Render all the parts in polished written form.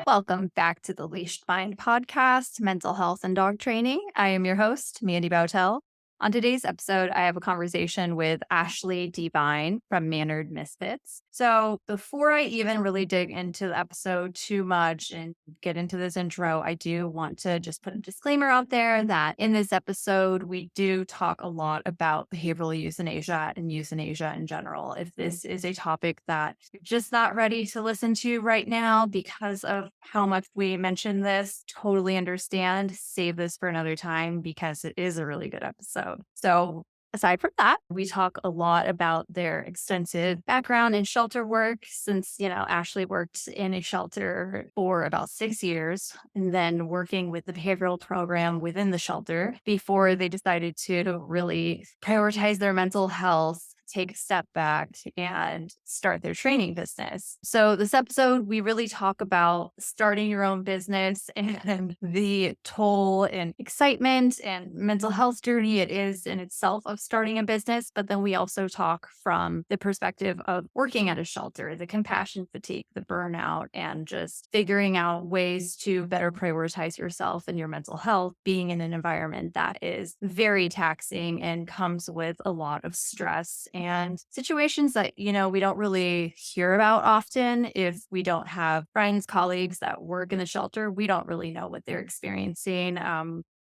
Welcome back to the Leashed Mind podcast, Mental Health and Dog Training. I am your host, Mandy Bowtell. On today's episode, I have a conversation with Ashley Devine from Mannered Misfits. So before I even really dig into the episode too much and get into this intro, I do want to just put a disclaimer out there that in this episode, we do talk a lot about behavioral euthanasia and euthanasia in general. If this is a topic that you're just not ready to listen to right now because of how much we mention this, totally understand. Save this for another time because it is a really good episode. So aside from that, we talk a lot about their extensive background in shelter work since, Ashley worked in a shelter for about 6 years and then working with the behavioral program within the shelter before they decided to really prioritize their mental health, take a step back and start their training business. So this episode, we really talk about starting your own business and the toll and excitement and mental health journey it is in itself of starting a business. But then we also talk from the perspective of working at a shelter, the compassion fatigue, the burnout, and just figuring out ways to better prioritize yourself and your mental health, being in an environment that is very taxing and comes with a lot of stress and situations that, we don't really hear about often. If we don't have friends, colleagues that work in the shelter, we don't really know what they're experiencing.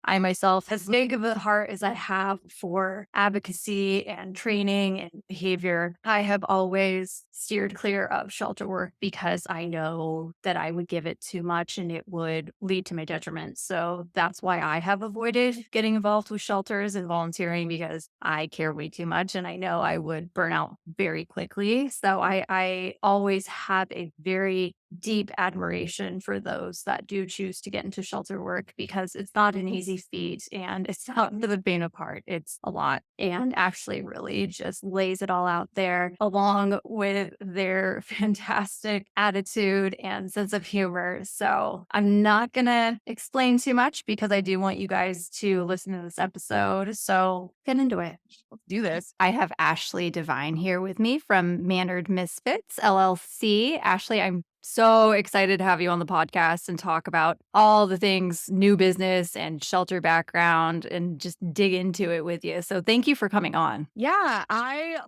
I myself, as big of a heart as I have for advocacy and training and behavior, I have always steered clear of shelter work because I know that I would give it too much and it would lead to my detriment. So that's why I have avoided getting involved with shelters and volunteering because I care way too much and I know I would burn out very quickly. So I always have a very deep admiration for those that do choose to get into shelter work because it's not an easy feat and it's not for the faint of heart. It's a lot. And Ashley really just lays it all out there along with their fantastic attitude and sense of humor. So I'm not going to explain too much because I do want you guys to listen to this episode. So get into it. Let's do this. I have Ashley Devine here with me from Mannered Misfits, LLC. Ashley, I'm so excited to have you on the podcast and talk about all the things new business and shelter background and just dig into it with you. So thank you for coming on. Yeah, I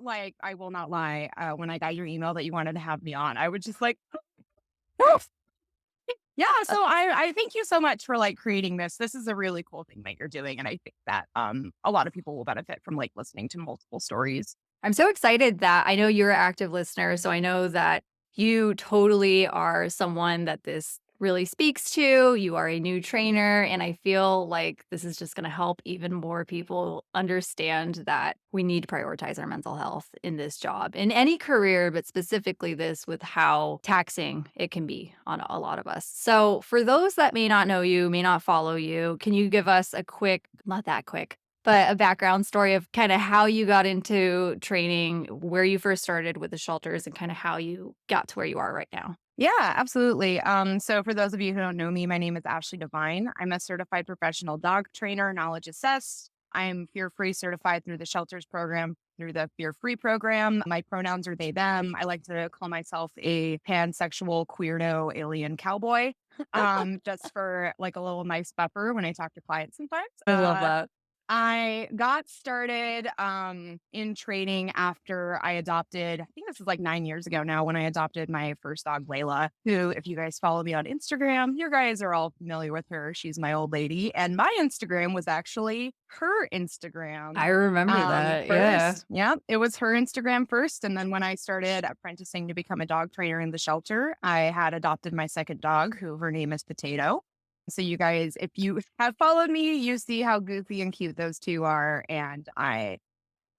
will not lie. When I got your email that you wanted to have me on, I was just like, "Woof." Yeah. So I thank you so much for creating this. This is a really cool thing that you're doing. And I think that a lot of people will benefit from listening to multiple stories. I'm so excited that I know you're an active listener. So I know that you totally are someone that this really speaks to. You are a new trainer. And I feel like this is just going to help even more people understand that we need to prioritize our mental health in this job, in any career, but specifically this with how taxing it can be on a lot of us. So for those that may not know you, may not follow you, can you give us a quick, not that quick, but a background story of kind of how you got into training, where you first started with the shelters, and kind of how you got to where you are right now? Yeah, absolutely. So for those of you who don't know me, my name is Ashley Devine. I'm a certified professional dog trainer, knowledge assessed. I'm fear free certified through the shelters program, through the fear free program. My pronouns are they, them. I like to call myself a pansexual, queerdo, alien cowboy. Just for a little nice buffer when I talk to clients sometimes. I love that. I got started in training after I adopted, I think this is 9 years ago now when I adopted my first dog, Layla, who, if you guys follow me on Instagram, you guys are all familiar with her. She's my old lady. And my Instagram was actually her Instagram. I remember that. Yeah. First. Yeah, it was her Instagram first. And then when I started apprenticing to become a dog trainer in the shelter, I had adopted my second dog, who her name is Potato. So you guys, if you have followed me, you see how goofy and cute those two are. And I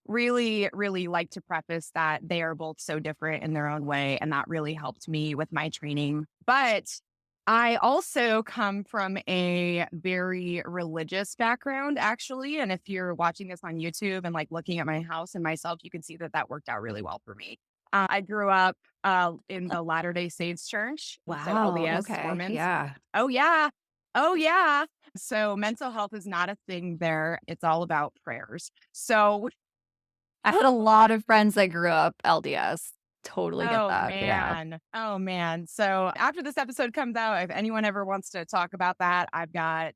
really, really like to preface that they are both so different in their own way. And that really helped me with my training. But I also come from a very religious background, actually. And if you're watching this on YouTube and looking at my house and myself, you can see that that worked out really well for me. I grew up in the Latter-day Saints church. So Wow. LDS Okay. Mormons. Yeah. Oh, yeah. Oh, yeah. So mental health is not a thing there. It's all about prayers. So I had a lot of friends that grew up LDS. Totally get Oh that. Yeah. man. Oh man. So after this episode comes out, if anyone ever wants to talk about that, I've got,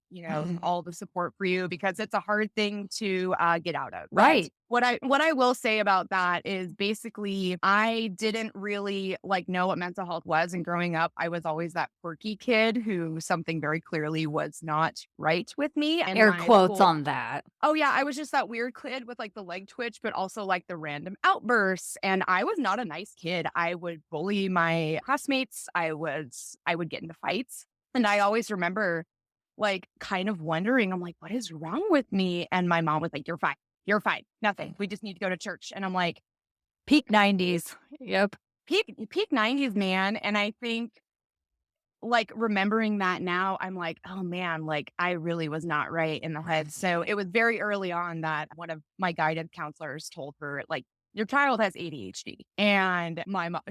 all the support for you because it's a hard thing to get out of. But Right. what I will say about that is basically I didn't really know what mental health was. And growing up, I was always that quirky kid who something very clearly was not right with me. And Air my quotes school on that. Oh yeah, I was just that weird kid with the leg twitch, but also the random outbursts. And I was not a nice kid. I would bully my classmates. I would get into fights. And I always remember kind of wondering, I'm like, what is wrong with me? And my mom was like, you're fine. You're fine. Nothing. We just need to go to church. And I'm like, Peak 90s. Yep. peak 90s, man. And I think remembering that now, I'm like, oh man, I really was not right in the head. So it was very early on that one of my guidance counselors told her, your child has ADHD. And my mom,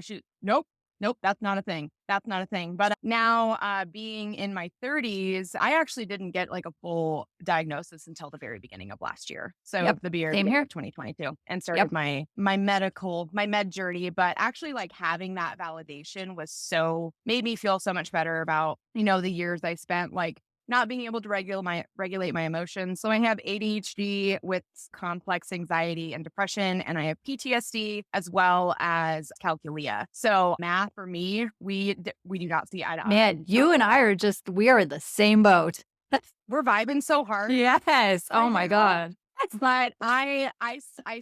nope, nope, that's not a thing. That's not a thing. But now, being in my 30s, I actually didn't get a full diagnosis until the very beginning of last year. So Yep. the beginning Same here. of 2022 and started Yep. my med journey. But actually having that validation made me feel so much better about, the years I spent not being able to regulate my emotions. So I have ADHD with complex anxiety and depression, and I have PTSD as well as calculia. So math for me, we do not see eye to eye. Man, you and I are we are in the same boat. We're vibing so hard. Yes. Oh Right my now. God. But I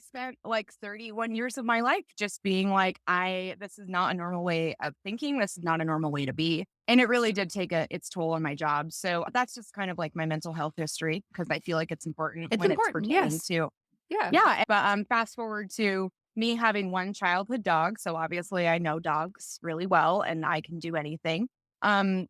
spent 31 years of my life just being this is not a normal way of thinking. This is not a normal way to be. And it really did take its toll on my job. So that's just kind of my mental health history because I feel like it's important It's when it's important. pertaining Yes. to, Yeah. yeah. But fast forward to me having one childhood dog. So obviously I know dogs really well and I can do anything.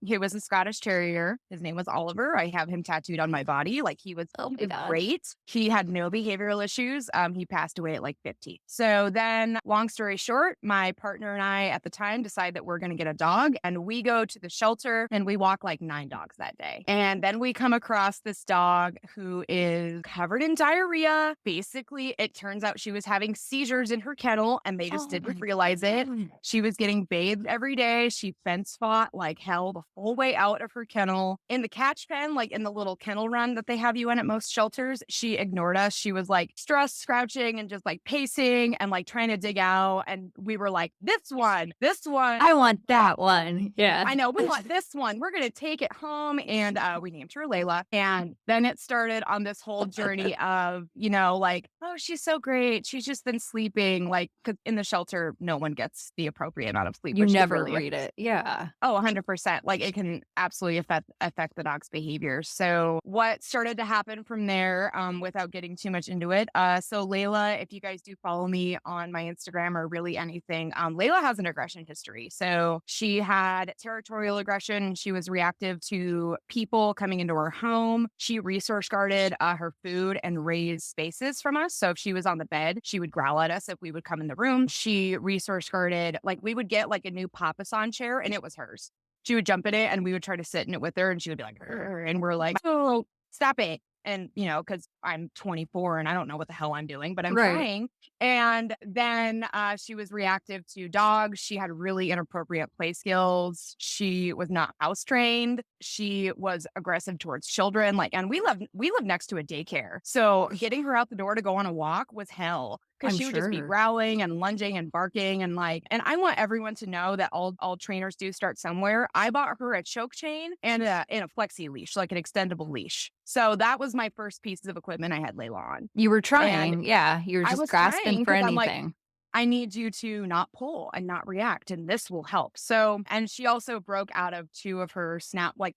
He was a Scottish Terrier. His name was Oliver. I have him tattooed on my body. Oh He my was God. great. He had no behavioral issues. He passed away at 50. So then, long story short, my partner and I at the time decide that we're going to get a dog, and we go to the shelter and we walk 9 dogs that day. And then we come across this dog who is covered in diarrhea. Basically, it turns out she was having seizures in her kennel, and they just didn't realize it. She was getting bathed every day. She fence fought like hell the full way out of her kennel. In the catch pen, in the little kennel run that they have you in at most shelters, she ignored us. She was stressed, scrouching, and just pacing and trying to dig out. And we were like, this one. I want that one. Yeah. I know, we want this one. We're going to take it home. And we named her Layla. And then it started on this whole journey of, oh, she's so great. She's just been sleeping. Because in the shelter, no one gets the appropriate amount of sleep. You which can never really read it. Yeah. Oh, 100%. It can absolutely affect the dog's behavior. So what started to happen from there, without getting too much into it. So Layla, if you guys do follow me on my Instagram or really anything, Layla has an aggression history. So she had territorial aggression. She was reactive to people coming into her home. She resource guarded her food and raised spaces from us. So if she was on the bed, she would growl at us if we would come in the room. She resource guarded, we would get a new papasan chair and it was hers. She would jump in it and we would try to sit in it with her and she would be like, "Grr," and we're like, oh, stop it. And, because I'm 24 and I don't know what the hell I'm doing, but I'm Right. trying. And then she was reactive to dogs. She had really inappropriate play skills. She was not house trained. She was aggressive towards children. And we live next to a daycare. So getting her out the door to go on a walk was hell. Because I'm she would just be sure. growling and lunging and barking and I want everyone to know that all trainers do start somewhere. I bought her a choke chain and a flexi leash, an extendable leash. So that was my first piece of equipment I had Layla on. You were And trying. Yeah. You were I just was grasping trying for because I'm anything. I need you to not pull and not react, and this will help. So, and she also broke out of 2 of her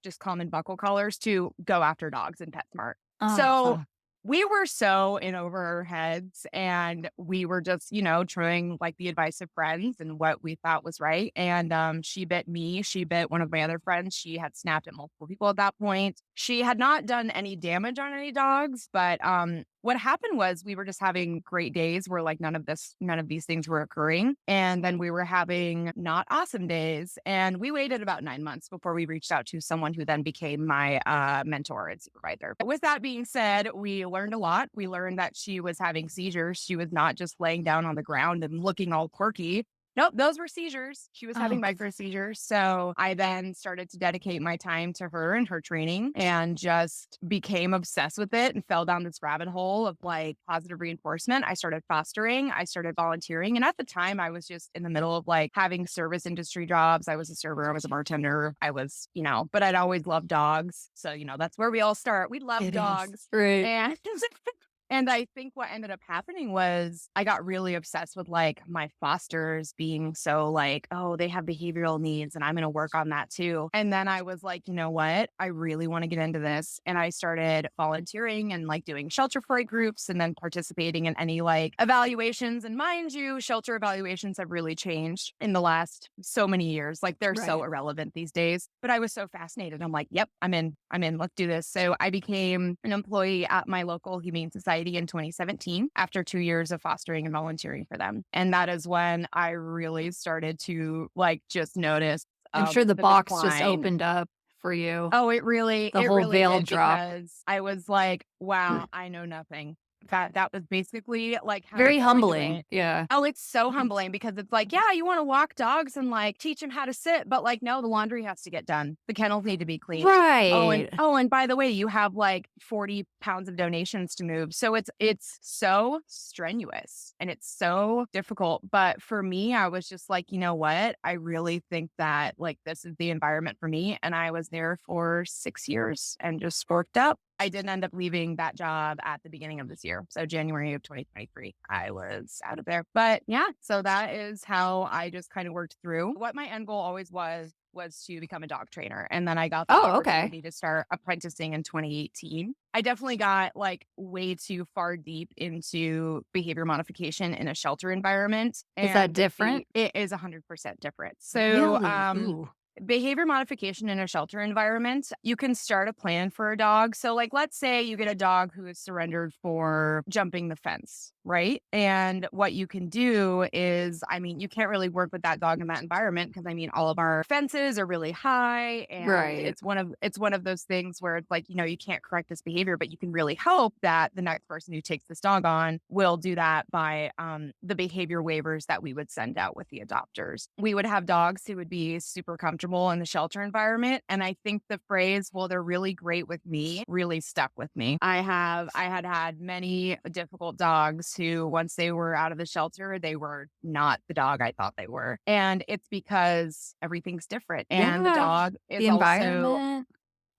just common buckle collars to go after dogs in PetSmart. So we were so in over our heads and we were just, trying the advice of friends and what we thought was right. And she bit me. She bit one of my other friends. She had snapped at multiple people at that point. She had not done any damage on any dogs, but what happened was we were just having great days where none of these things were occurring. And then we were having not awesome days. And we waited about 9 months before we reached out to someone who then became my mentor and supervisor. With that being said, we learned a lot. We learned that she was having seizures. She was not just laying down on the ground and looking all quirky. Nope, those were seizures. She was having Oh, micro seizures. So I then started to dedicate my time to her and her training and just became obsessed with it and fell down this rabbit hole of like positive reinforcement. I started fostering, I started volunteering. And at the time, I was just in the middle of like having service industry jobs. I was a server, I was a bartender, I was, but I'd always loved dogs. So, that's where we all start. We love it is. dogs. Right. And And I think what ended up happening was I got really obsessed with like my fosters being so like, oh, they have behavioral needs and I'm going to work on that too. And then I was like, you know what? I really want to get into this. And I started volunteering and like doing shelter fright groups and then participating in any like evaluations. And mind you, shelter evaluations have really changed in the last so many years. Like they're so Right. irrelevant these days. But I was so fascinated. I'm like, yep, I'm in. Let's do this. So I became an employee at my local Humane Society in 2017 after 2 years of fostering and volunteering for them. And that is when I really started to like just notice I'm sure the the box just decline. opened up for you. Oh, it really, The it whole really veil did dropped. because I was like, wow, I know nothing. That was basically like how the Very going humbling. went. Yeah. Oh, it's so humbling because it's like, yeah, you want to walk dogs and like teach them how to sit, but like, no, the laundry has to get done. The kennels need to be cleaned. Right. And by the way, you have like 40 pounds of donations to move. So it's so strenuous and it's so difficult. But for me, I was just like, you know what? I really think that like this is the environment for me. And I was there for 6 years and just worked up. I did end up leaving that job at the beginning of this year. So January of 2023, I was out of there. But yeah, so that is how I just kind of worked through. What my end goal always was to become a dog trainer. And then I got the Oh, okay. opportunity to start apprenticing in 2018. I definitely got like way too far deep into behavior modification in a shelter environment. Is that And different? it is 100% different. So, Really? Ooh. behavior modification in a shelter environment, you can start a plan for a dog. So, like, let's say you get a dog who is surrendered for jumping the fence, right? And what you can do is, you can't really work with that dog in that environment because all of our fences are really high, and Right. it's one of those things where it's like, you can't correct this behavior, but you can really hope that the next person who takes this dog on will do that by the behavior waivers that we would send out with the adopters. We would have dogs who would be super comfortable in the shelter environment. And I think the phrase, well, they're really great with me, really stuck with me. I had many difficult dogs who, once they were out of the shelter, they were not the dog I thought they were. And it's because everything's different. And the Yeah. dog is The also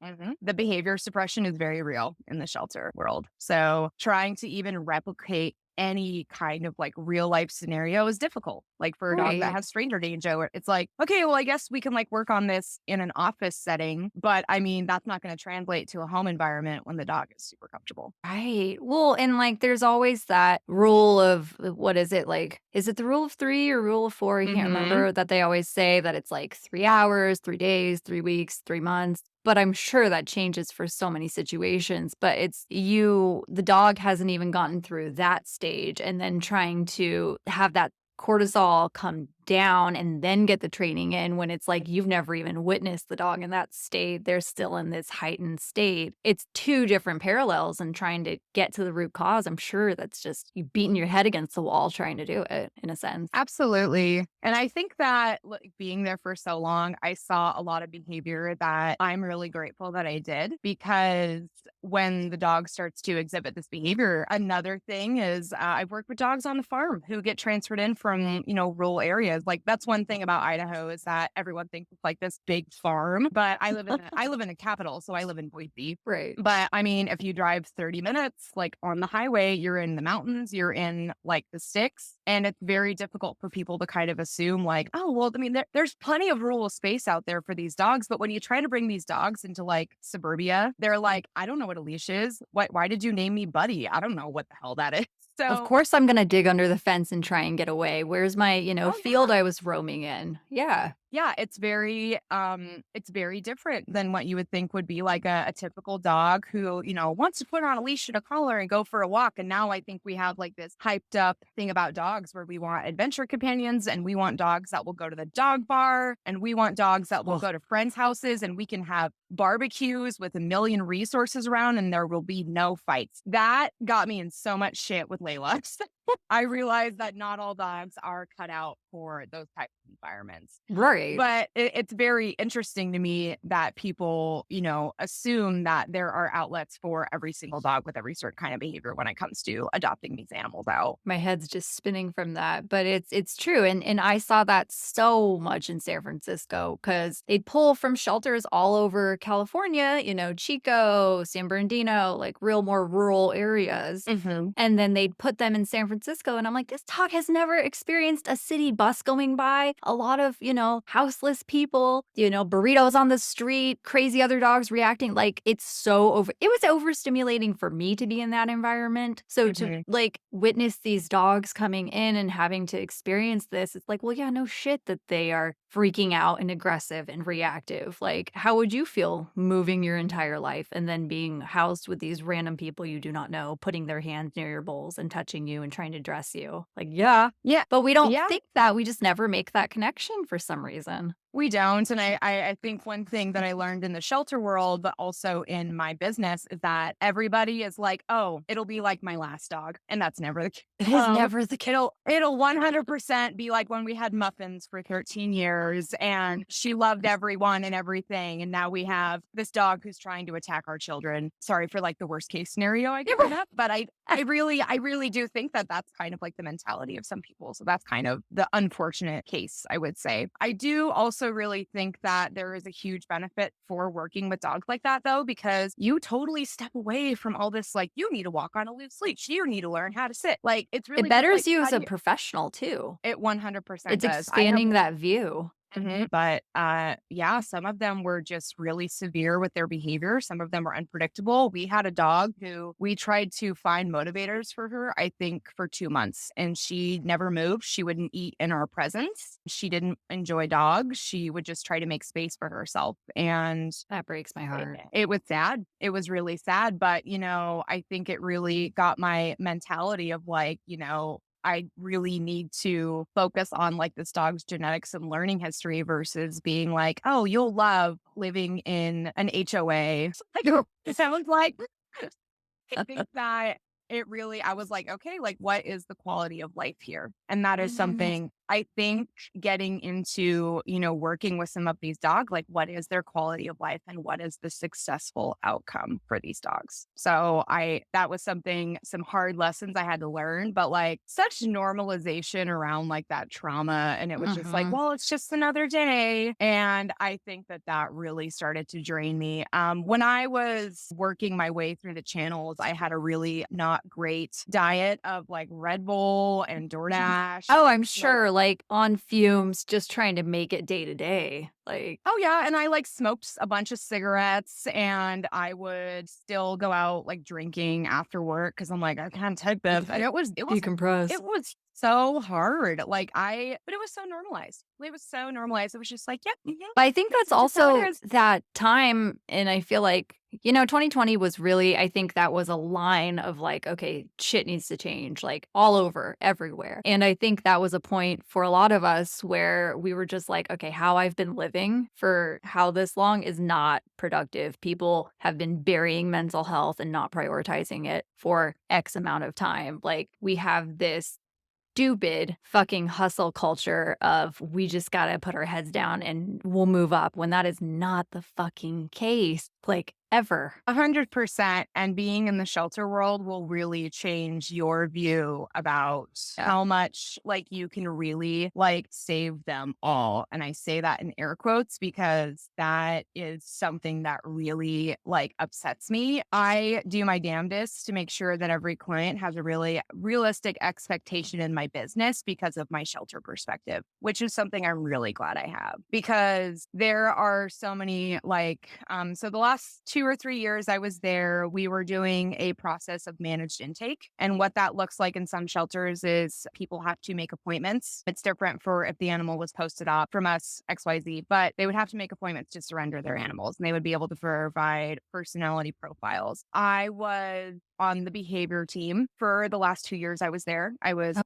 environment. the behavior suppression is very real in the shelter world. So trying to even replicate any kind of like real life scenario is difficult. Like for a dog that Right. has stranger danger, it's like, okay, well, I guess we can like work on this in an office setting. But that's not going to translate to a home environment when the dog is super comfortable. Right. Well, and like there's always that rule of what is it like? Is it the rule of three or rule of four? I can't Hmm. remember that they always say that it's like 3 hours, 3 days, 3 weeks, 3 months. But I'm sure that changes for so many situations. But it's you, the dog hasn't even gotten through that stage. And then trying to have that cortisol come down and then get the training in when it's like you've never even witnessed the dog in that state. They're still in this heightened state. It's two different parallels and trying to get to the root cause. I'm sure that's just you beating your head against the wall trying to do it in a sense. Absolutely. And I think that like, being there for so long, I saw a lot of behavior that I'm really grateful that I did because when the dog starts to exhibit this behavior, another thing is I've worked with dogs on the farm who get transferred in from, rural areas. Like that's one thing about Idaho is that everyone thinks it's like this big farm, but I live in a capital, so I live in Boise. Right. But if you drive 30 minutes, like on the highway, you're in the mountains, you're in like the sticks. And it's very difficult for people to kind of assume, like, oh, well, there's plenty of rural space out there for these dogs. But when you try to bring these dogs into like suburbia, they're like, I don't know what a leash is. Why did you name me Buddy? I don't know what the hell that is. Of So, course I'm gonna dig under the fence and try and get away. Where's my, oh, field I was roaming in? Yeah. yeah, it's very different than what you would think would be like a typical dog who, wants to put on a leash and a collar and go for a walk. And now I think we have like this hyped up thing about dogs where we want adventure companions and we want dogs that will go to the dog bar and we want dogs that will Well, go to friends' houses and we can have barbecues with a million resources around and there will be no fights. That got me in so much shit with Layla. I realize that not all dogs are cut out for those types of environments. Right. But it's very interesting to me that people, assume that there are outlets for every single dog with every certain kind of behavior when it comes to adopting these animals out. My head's just spinning from that, but it's true, and I saw that so much in San Francisco because 'cause they'd pull from shelters all over California, Chico, San Bernardino, like real more rural areas, Hmm. and then they'd put them in San Francisco, and I'm like, "This dog has never experienced a city bus going by, a lot of, houseless people, burritos on the street, crazy other dogs reacting." Like, it was overstimulating for me to be in that environment. So to, Hmm. like, witness these dogs coming in and having to experience this, it's like, well, yeah, no shit that they are freaking out and aggressive and reactive. Like, how would you feel moving your entire life and then being housed with these random people you do not know, putting their hands near your bowls and touching you and trying to dress you? Like, yeah. Yeah. But we don't Yeah. think that. We just never make that connection for some reason. We don't. And I think one thing that I learned in the shelter world, but also in my business, is that everybody is like, oh, it'll be like my last dog. And that's never the case. It is never the case. It'll 100% be like when we had Muffins for 13 years and she loved everyone and everything. And now we have this dog who's trying to attack our children. Sorry for like the worst case scenario I get rid of, but I really do think that that's kind of like the mentality of some people. So that's kind of the unfortunate case, I would say. I do also really think that there is a huge benefit for working with dogs like that, though, because you totally step away from all this, like, you need to walk on a loose leash. You need to learn how to sit. Like, it's It really just betters like, you how as do a you, professional too. it 100% It's does. I have expanding that view. But yeah, some of them were just really severe with their behavior. Some of them were unpredictable. We had a dog who we tried to find motivators for her, I think, for 2 months, and she never moved. She wouldn't eat in our presence. She didn't enjoy dogs. She would just try to make space for herself. And That breaks my heart. it was sad. It was really sad. But, I think it really got my mentality of like, I really need to focus on like this dog's genetics and learning history versus being like, oh, you'll love living in an HOA. Like, it sounds like I think that I was like, okay, like, what is the quality of life here? And that is something I think getting into, working with some of these dogs, like, what is their quality of life and what is the successful outcome for these dogs? So that was some hard lessons I had to learn, but like such normalization around like that trauma. And it was just like, Mhm. well, it's just another day. And I think that really started to drain me. When I was working my way through the channels, I had a really not great diet of like Red Bull and DoorDash. Oh, I'm Like, sure, like, on fumes, just trying to make it day to day. Like, oh yeah, and I like smoked a bunch of cigarettes and I would still go out like drinking after work because I'm like, I can't take this. And decompress. it was so hard. But it was so normalized. It was so normalized. It was just like, yep, But I think that's this is just how it also is. that time, and I feel like, 2020 was really, I think that was a line of like, okay, shit needs to change, like all over, everywhere. And I think that was a point for a lot of us where we were just like, okay, how I've been living for how this long is not productive. People have been burying mental health and not prioritizing it for X amount of time. Like, we have this stupid fucking hustle culture of we just gotta put our heads down and we'll move up when that is not the fucking case, like, ever. 100%. And being in the shelter world will really change your view about Yeah. how much like you can really like save them all. And I say that in air quotes because that is something that really like upsets me. I do my damnedest to make sure that every client has a really realistic expectation in my business because of my shelter perspective, which is something I'm really glad I have because there are so many so the last 2 or 3 years I was there, we were doing a process of managed intake. And what that looks like in some shelters is people have to make appointments. It's different for if the animal was posted op from us, XYZ, but they would have to make appointments to surrender their animals and they would be able to provide personality profiles. I was on the behavior team for the last 2 years I was there. I was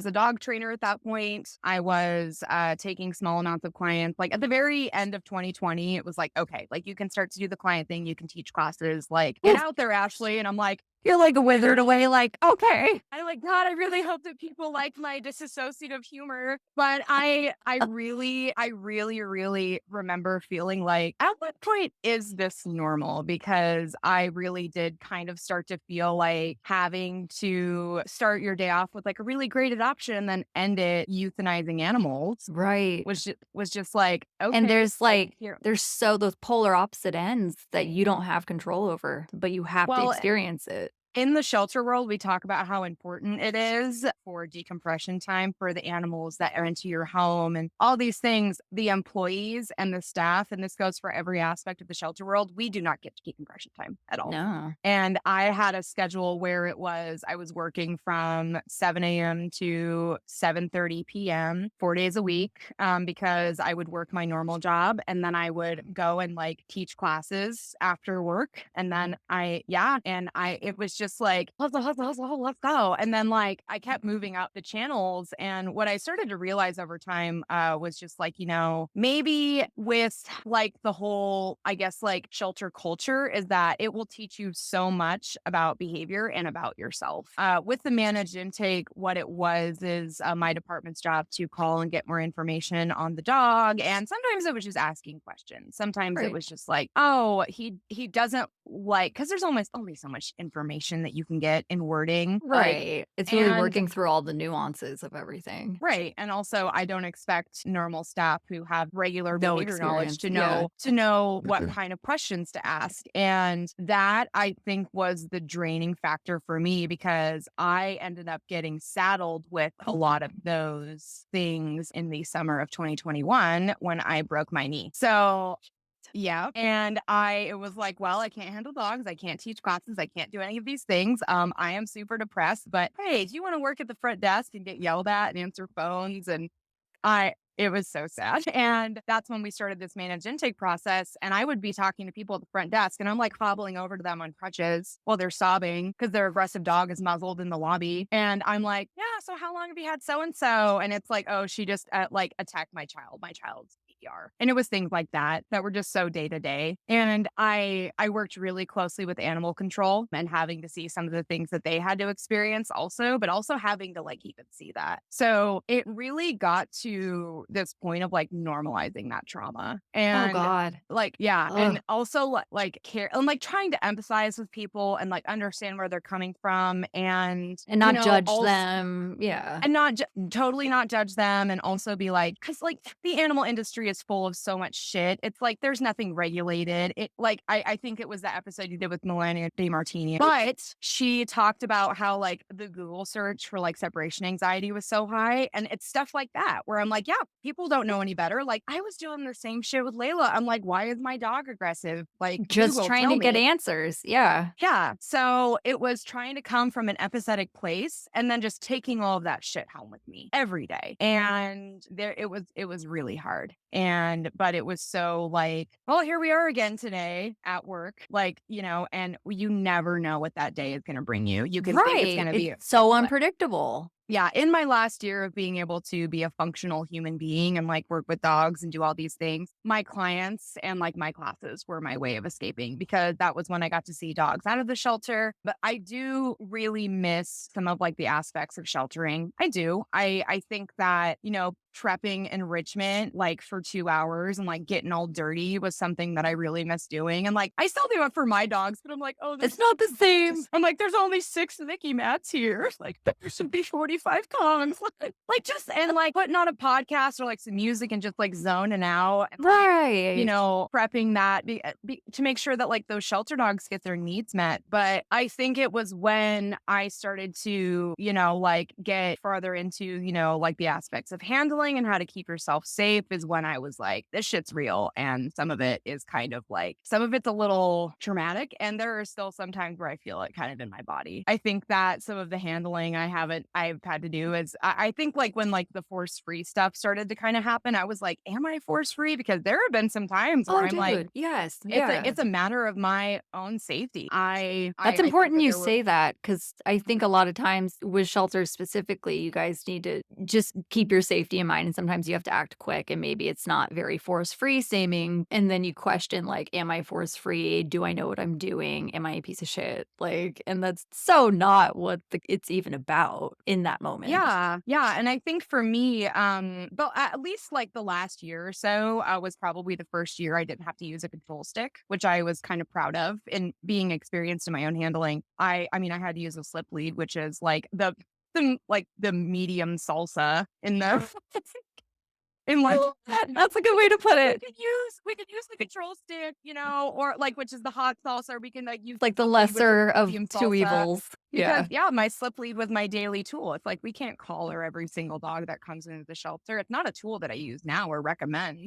a dog trainer at that point. I was taking small amounts of clients. Like at the very end of 2020, it was like, okay, like you can start to do the client thing. You can teach classes, like get out there, Ashley. And I'm like, You're like withered away, like, okay. I'm like, God, I really hope that people like my disassociative humor. But I really remember feeling like, at what point is this normal? Because I really did kind of start to feel like having to start your day off with like a really great adoption and then end it euthanizing animals Right. was just like, And okay, there's like like here. there's so those polar opposite ends that you don't have control over, but you have to Well, experience it. in the shelter world, we talk about how important it is for decompression time for the animals that are into your home and all these things. The employees and the staff, and this goes for every aspect of the shelter world, we do not get decompression time at all. No. And I had a schedule where I was working from 7 a.m. to 7:30 p.m. 4 days a week, because I would work my normal job and then I would go and like teach classes after work. And then it was just like hustle, hustle, hustle, let's go. And then like I kept moving up the channels. And what I started to realize over time was just like, maybe with like the whole, I guess, like shelter culture is that it will teach you so much about behavior and about yourself. With the managed intake, what it was is my department's job to call and get more information on the dog. And sometimes it was just asking questions. Sometimes it Right. was just like, oh, he doesn't like, because there's almost only so much information that you can get in wording. Like, Right. It's really and working through all the nuances of everything. right. And also I don't expect normal staff who have regular No behavior knowledge experience. Yeah. to know what kind of questions to ask. And that I think was the draining factor for me because I ended up getting saddled with a lot of those things in the summer of 2021 when I broke my knee. So yeah. And it was like, well, I can't handle dogs. I can't teach classes. I can't do any of these things. I am super depressed, but hey, do you want to work at the front desk and get yelled at and answer phones? And it was so sad. And that's when we started this managed intake process. And I would be talking to people at the front desk and I'm like hobbling over to them on crutches while they're sobbing because their aggressive dog is muzzled in the lobby. And I'm like, yeah, so how long have you had so and so? And it's like, oh, she just like attacked my child. My child's PDR. And it was things like that were just so day to day. And I worked really closely with animal control and having to see some of the things that they had to experience also, but also having to like even see that. So it really got to this point of like normalizing that trauma Oh and God. like, yeah. Ugh. And also like care and like trying to empathize with people and like understand where they're coming from and, And not judge also, them. Yeah. and not totally not judge them and also be like, because like the animal industry is full of so much shit. It's like there's nothing regulated. It like I think it was the episode you did with Melania DeMartini, but she talked about how like the Google search for like separation anxiety was so high, and it's stuff like that where I'm like, yeah, people don't know any better. Like I was doing the same shit with Layla. I'm like, why is my dog aggressive? Like Just Google, trying tell to get me. answers. Yeah. Yeah. So it was trying to come from an empathetic place and then just taking all of that shit home with me every day. And it was really hard. But it was so like, well, here we are again today at work. Like, and you never know what that day is going to bring you. You can think it's Right. going to It's be so unpredictable. yeah, in my last year of being able to be a functional human being and like work with dogs and do all these things, my clients and like my classes were my way of escaping because that was when I got to see dogs out of the shelter. But I do really miss some of like the aspects of sheltering. I do. I think that, prepping enrichment like for 2 hours and like getting all dirty was something that I really miss doing. And like I still do it for my dogs, but I'm like, oh, It's not the same. I'm like, there's only 6 Mickey mats here. Like there should be 45 Kongs. Like just and like putting on a podcast or like some music and just like zoning out. And, like, Right. prepping that to make sure that like those shelter dogs get their needs met. But I think it was when I started to, like get farther into, like the aspects of handling and how to keep yourself safe is when I was like, this shit's real. And some of it is kind of like, some of it's a little traumatic. And there are still some times where I feel it kind of in my body. I think that some of the handling I've had to do is, I think like when like the force free stuff started to kind of happen, I was like, am I force free? Because there have been some times where Oh, I'm like, dude. Yes. Yeah. it's a matter of my own safety. That's I think important that you there were say that because I think a lot of times with shelters specifically, you guys need to just keep your safety in mind behind, and sometimes you have to act quick, and maybe it's not very force-free seeming, and then you question, like, "Am I force-free? Do I know what I'm doing? Am I a piece of shit?" Like, and that's so not what it's even about in that moment. Yeah, yeah, and I think for me, but at least like the last year or so, was probably the first year I didn't have to use a control stick, which I was kind of proud of. In being experienced in my own handling, I mean, I had to use a slip lead, which is like the medium salsa in the in like That's a good way to put we it. could use we could use the control stick, or like which is the hot salsa, or we can like use Like the slip lead, which is lesser the of medium 2 salsa. evils. Because Yeah. yeah, my slip lead was my daily tool. It's like we can't collar every single dog that comes into the shelter. It's not a tool that I use now or recommend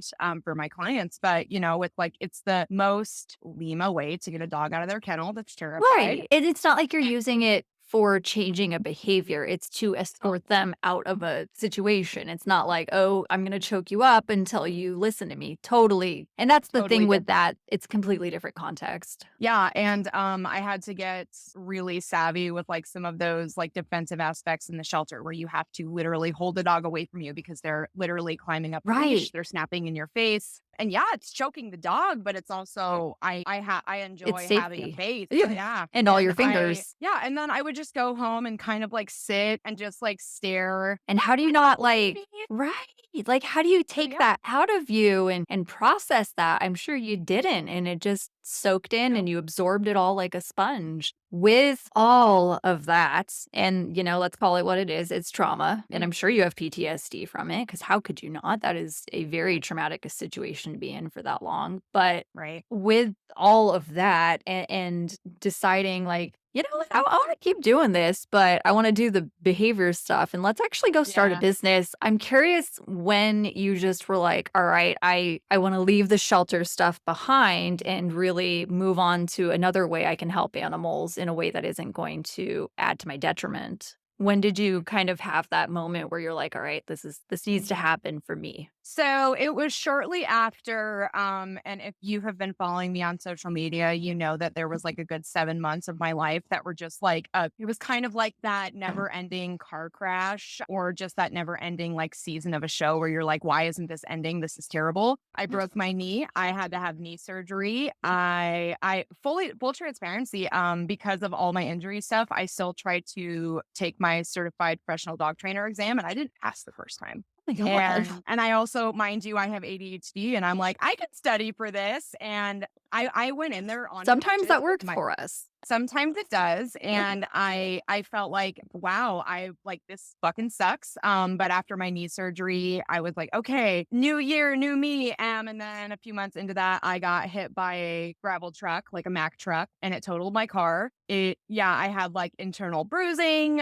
for my clients, but it's the most Lima way to get a dog out of their kennel that's terrified. Right, and it's not like you're using it for changing a behavior, it's to escort them out of a situation. It's not like, "Oh, I'm gonna choke you up until you listen to me." Totally, and that's the Totally thing with different. that, it's completely different context. Yeah, and I had to get really savvy with like some of those like defensive aspects in the shelter where you have to literally hold the dog away from you because they're literally climbing up the leash, Right, they're snapping in your face. And yeah, it's choking the dog, but it's also I it's enjoy having a safety. face. Yeah, Yeah. and all And your fingers. and then I would just go home and kind of like sit and just like stare. And how do you And not, maybe, like right, like, how do you take yeah. that out of you and process that? I'm sure you didn't, and it just soaked in and you absorbed it all like a sponge. With all of that, and, let's call it what it is, it's trauma, and I'm sure Mhm. you have PTSD from it, because how could you not? That is a very traumatic situation to be in for that long, but Right. with all of that and deciding like, "You know what? I wanna keep doing this, but I wanna do the behavior stuff, and let's actually go start a Yeah. business." I'm curious when you just were like, "All right, I wanna leave the shelter stuff behind and really move on to another way I can help animals in a way that isn't going to add to my detriment." When did you kind of have that moment where you're like, "All right, this needs to happen for me?" So it was shortly after, and if you have been following me on social media, you know that there was like a good 7 months of my life that were just like, it was kind of like that never ending car crash or just that never ending like season of a show where you're like, why isn't this ending? This is terrible. I broke my knee. I had to have knee surgery. I full transparency, because of all my injury stuff, I still tried to take my certified professional dog trainer exam and I didn't pass the first time. Oh my god. And I also, mind you, I have ADHD and I'm like, I could study for this. And I went in there on Sometimes crutches that with works my for us. sometimes it does, and I felt like, wow, I like this fucking sucks. But after my knee surgery, I was like, okay, new year, new me. And then a few months into that, I got hit by a gravel truck, like a Mack truck, and it totaled my car. Yeah, I had like internal bruising.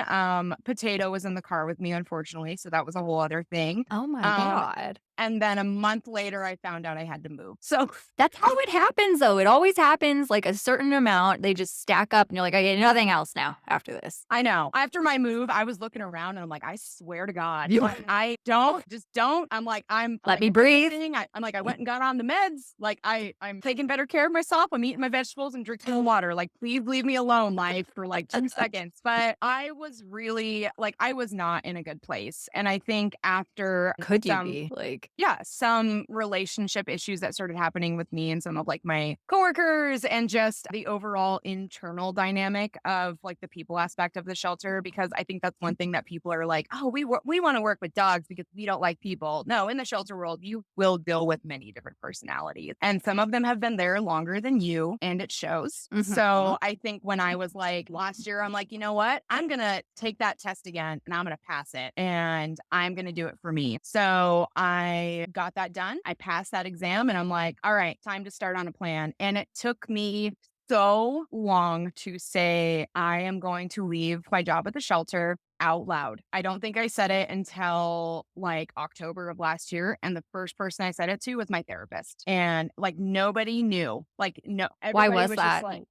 Potato was in the car with me, unfortunately, so that was a whole other thing. Oh my Um, god. and then a month later, I found out I had to move. So That's how it happens, though. It always happens, like, a certain amount, they just stack up, and you're like, "I get nothing else now after this." I know. After my move, I was looking around and I'm like, I swear to God, You like, I don't, just don't. I'm let like, me I did the breathe. thing. I'm like, I went and got on the meds. Like, I'm taking better care of myself. I'm eating my vegetables and drinking the water. Like, please leave me alone, life, for like 2 seconds. But I was really like, I was not in a good place. And I think after Could you some be? Like yeah, some relationship issues that started happening with me and some of like my coworkers and just the overall internal dynamic of like the people aspect of the shelter. Because I think that's one thing that people are like, oh, we want to work with dogs because we don't like people. No, in the shelter world, you will deal with many different personalities and some of them have been there longer than you and it shows. mhm. So I think when I was like last year, I'm like, you know what? I'm going to take that test again and I'm going to pass it and I'm going to do it for me. So I got that done. I passed that exam and I'm like, all right, time to start on a plan. And it took me so long to say, I am going to leave my job at the shelter out loud. I don't think I said it until like October of last year. And the first person I said it to was my therapist. And like nobody knew. Like, no, Why everybody was was just that? like,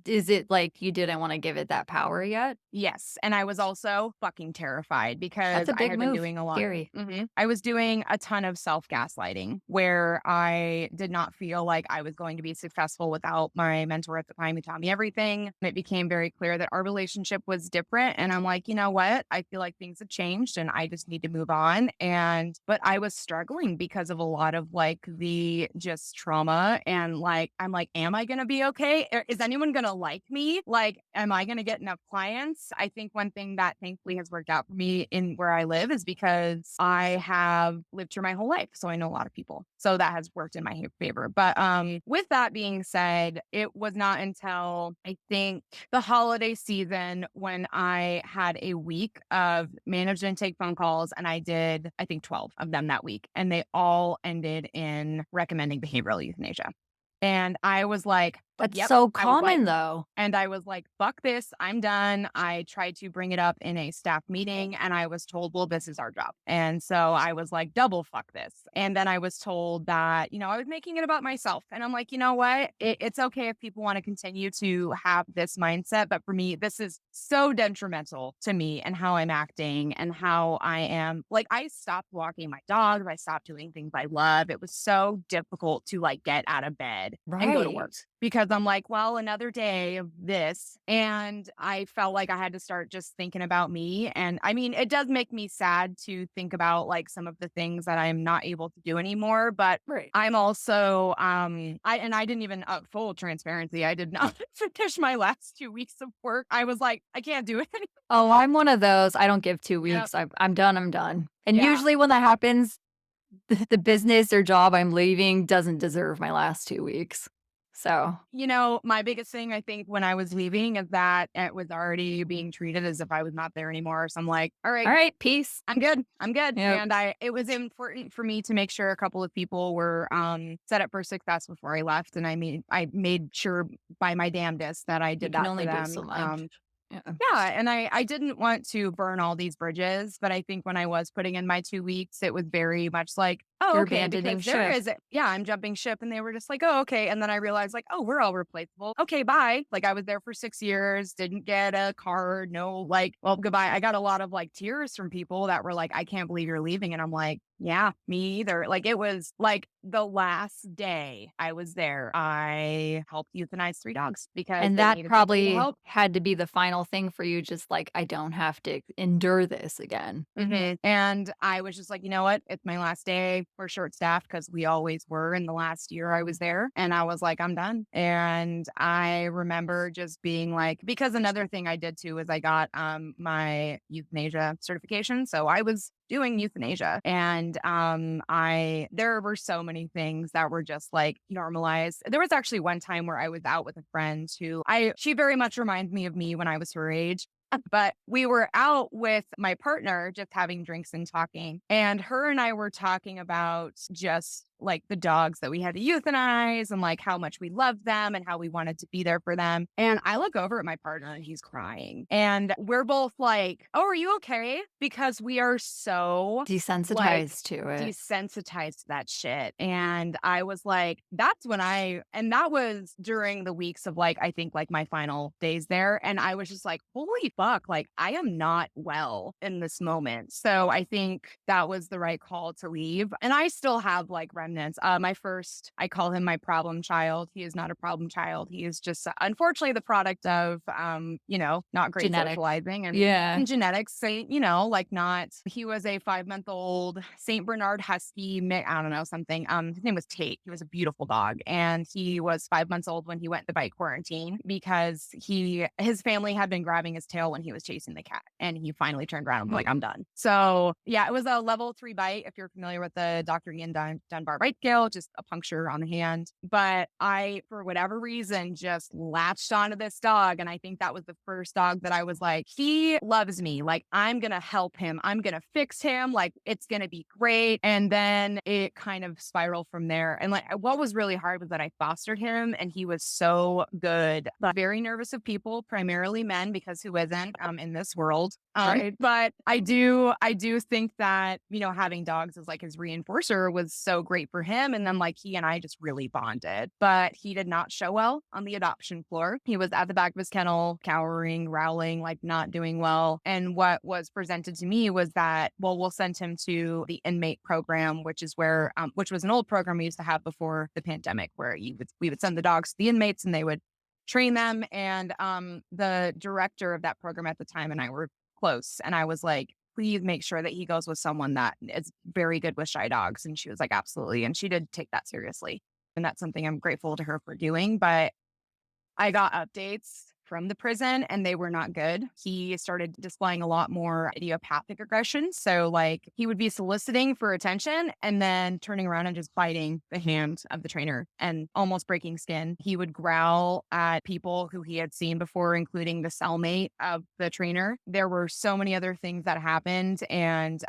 is it like you didn't want to give it that power yet? Yes. And I was also fucking terrified That's because a I big had been move. doing a lot. Scary. I was doing a ton of self gaslighting where I did not feel like I was going to be successful without my mentor at the time who taught me everything. It became very clear that our relationship was different. And I'm like, you know what? I feel like things have changed and I just need to move on. But I was struggling because of a lot of like the just trauma. And like, I'm like, am I going to be okay? Is anyone going to like me? Like, am I going to get enough clients? I think one thing that thankfully has worked out for me in where I live is because I have lived here my whole life. So I know a lot of people. So that has worked in my favor. But with that being said, it was not until I think the holiday season when I had a week of managed intake phone calls and I did, I think 12 of them that week. And they all ended in recommending behavioral euthanasia. And I was like, That's yep. so I was like, common though. and I was like, fuck this, I'm done. I tried to bring it up in a staff meeting and I was told, well, this is our job. And so I was like, double fuck this. And then I was told that, I was making it about myself. And I'm like, you know what? It's okay if people want to continue to have this mindset. But for me, this is so detrimental to me and how I'm acting and how I am. Like, I stopped walking my dogs. I stopped doing things I love. It was so difficult to like get out of bed and go to work Right. because I'm like, well, another day of this. And I felt like I had to start just thinking about me. And I mean, it does make me sad to think about like some of the things that I'm not able to do anymore. But Right. I'm also, I didn't even, full transparency, I did not finish my last 2 weeks of work. I was like, I can't do it anymore. Oh, I'm one of those. I don't give 2 Yep. weeks. I'm done. I'm done. And Yeah. usually when that happens, the business or job I'm leaving doesn't deserve my last 2 weeks. So, My biggest thing I think when I was leaving is that it was already being treated as if I was not there anymore. So I'm like, all right, all right, peace. I'm good. I'm good. Yep. And it was important for me to make sure a couple of people were set up for success before I left. And I made sure by my damnedest that I You did can that for only do them. so much. Yeah. Yeah, and I didn't want to burn all these bridges, but I think when I was putting in my 2 weeks, it was very much like, oh, You're okay, abandoning because there ship. is, yeah, I'm jumping ship, and they were just like, oh, okay, and then I realized like, oh, we're all replaceable. Okay, bye. Like I was there for 6 years, didn't get a card, no, like, well, goodbye. I got a lot of like tears from people that were like, I can't believe you're leaving, and I'm like, yeah, me either. Like it was like the last day I was there, I helped euthanize 3 dogs because And they that needed somebody to probably help. had to be the final thing for you, just like, "I don't have to endure this again." And I was just like, you know what? It's my last day. We're short staffed because we always were in the last year I was there. And I was like, I'm done. And I remember just being like, because another thing I did too is I got my euthanasia certification. So I was doing euthanasia. And there were so many things that were just like normalized. There was actually one time where I was out with a friend she very much reminds me of me when I was her age. But we were out with my partner just having drinks and talking. And her and I were talking about just like the dogs that we had to euthanize and like how much we loved them and how we wanted to be there for them. And I look over at my partner and he's crying. And we're both like, oh, are you okay? Because we are so like Desensitized to it. desensitized to that shit. And I was like, and that was during the weeks of like, I think like my final days there. And I was just like, holy fuck, like I am not well in this moment. So I think that was the right call to leave. And I still have like remnants. I call him my problem child. He is not a problem child. He is just unfortunately the product of, not great Genetic. socializing Yeah. and genetics. Say, like not, he was a 5-month-old Saint Bernard Husky, I don't know, something. His name was Tate. He was a beautiful dog. And he was 5 months old when he went to bite quarantine because his family had been grabbing his tail when he was chasing the cat. And he finally turned around and was like, I'm done. So yeah, it was a level 3 bite. If you're familiar with the Dr. Ian Dunbar bite scale, just a puncture on the hand. But I, for whatever reason, just latched onto this dog. And I think that was the first dog that I was like, he loves me. Like, I'm going to help him. I'm going to fix him. Like, it's going to be great. And then it kind of spiraled from there. And like, what was really hard was that I fostered him and he was so good, but very nervous of people, primarily men, because who isn't in this world. Right. But I do think that, having dogs as like his reinforcer was so great for him. And then like he and I just really bonded, but he did not show well on the adoption floor. He was at the back of his kennel, cowering, growling, like not doing well. And what was presented to me was that, well, we'll send him to the inmate program, which is where, which was an old program we used to have before the pandemic, where we would send the dogs to the inmates and they would train them. And the director of that program at the time and I were close. And I was like, please make sure that he goes with someone that is very good with shy dogs. And she was like, absolutely. And she did take that seriously. And that's something I'm grateful to her for doing. But I got updates from the prison and they were not good. He started displaying a lot more idiopathic aggression. So like he would be soliciting for attention and then turning around and just biting the hand of the trainer and almost breaking skin. He would growl at people who he had seen before, including the cellmate of the trainer. There were so many other things that happened. And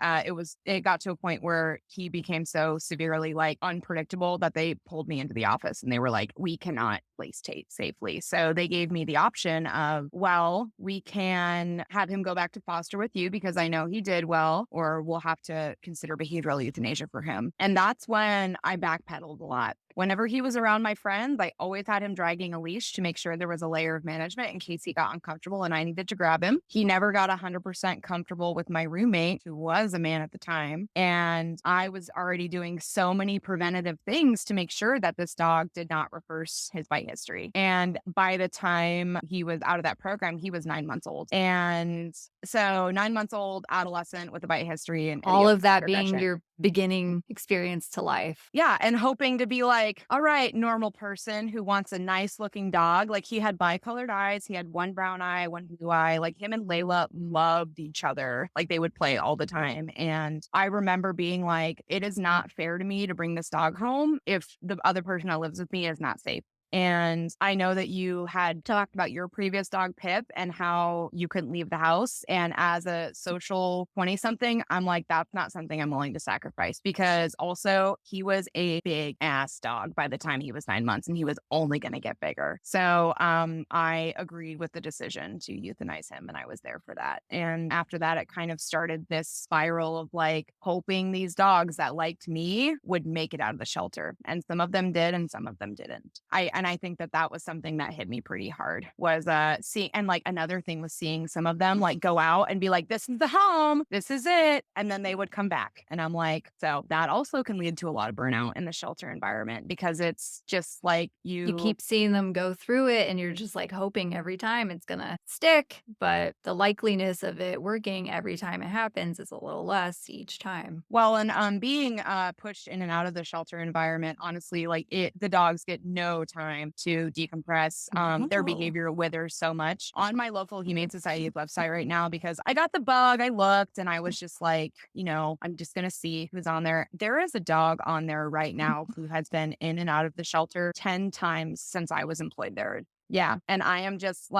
it got to a point where he became so severely like unpredictable that they pulled me into the office and they were like, we cannot place Tate safely. So they gave me the option of, well, we can have him go back to foster with you because I know he did well, or we'll have to consider behavioral euthanasia for him. And that's when I backpedaled a lot. Whenever he was around my friends, I always had him dragging a leash to make sure there was a layer of management in case he got uncomfortable and I needed to grab him. He never got 100% comfortable with my roommate, who was a man at the time. And I was already doing so many preventative things to make sure that this dog did not reverse his bite history. And by the time he was out of that program, he was 9 months old. And so 9 months old, adolescent with a bite history and All of that idiopathic being aggression. your beginning experience to life. Yeah. And hoping to be like, all right, normal person who wants a nice looking dog. Like he had bicolored eyes. He had one brown eye, one blue eye. Like him and Layla loved each other. Like they would play all the time. And I remember being like, it is not fair to me to bring this dog home if the other person that lives with me is not safe. And I know that you had talked about your previous dog, Pip, and how you couldn't leave the house. And as a social 20 something, I'm like, that's not something I'm willing to sacrifice because also he was a big ass dog by the time he was 9 months and he was only going to get bigger. So I agreed with the decision to euthanize him and I was there for that. And after that, it kind of started this spiral of like hoping these dogs that liked me would make it out of the shelter. And some of them did and some of them didn't. And I think that was something that hit me pretty hard was seeing, and like another thing was seeing some of them like go out and be like, this is the home, this is it. And then they would come back. And I'm like, so that also can lead to a lot of burnout in the shelter environment because it's just like You keep seeing them go through it and you're just like hoping every time it's going to stick, but the likeliness of it working every time it happens is a little less each time. Well, and being pushed in and out of the shelter environment, honestly, like the dogs get no time to decompress. Their Oh. behavior withers so much. On my local Humane Society website right now, because I got the bug, I looked and I was just like, I'm just going to see who's on there. There is a dog on there right now who has been in and out of the shelter 10 times since I was employed there. Yeah. And I'm just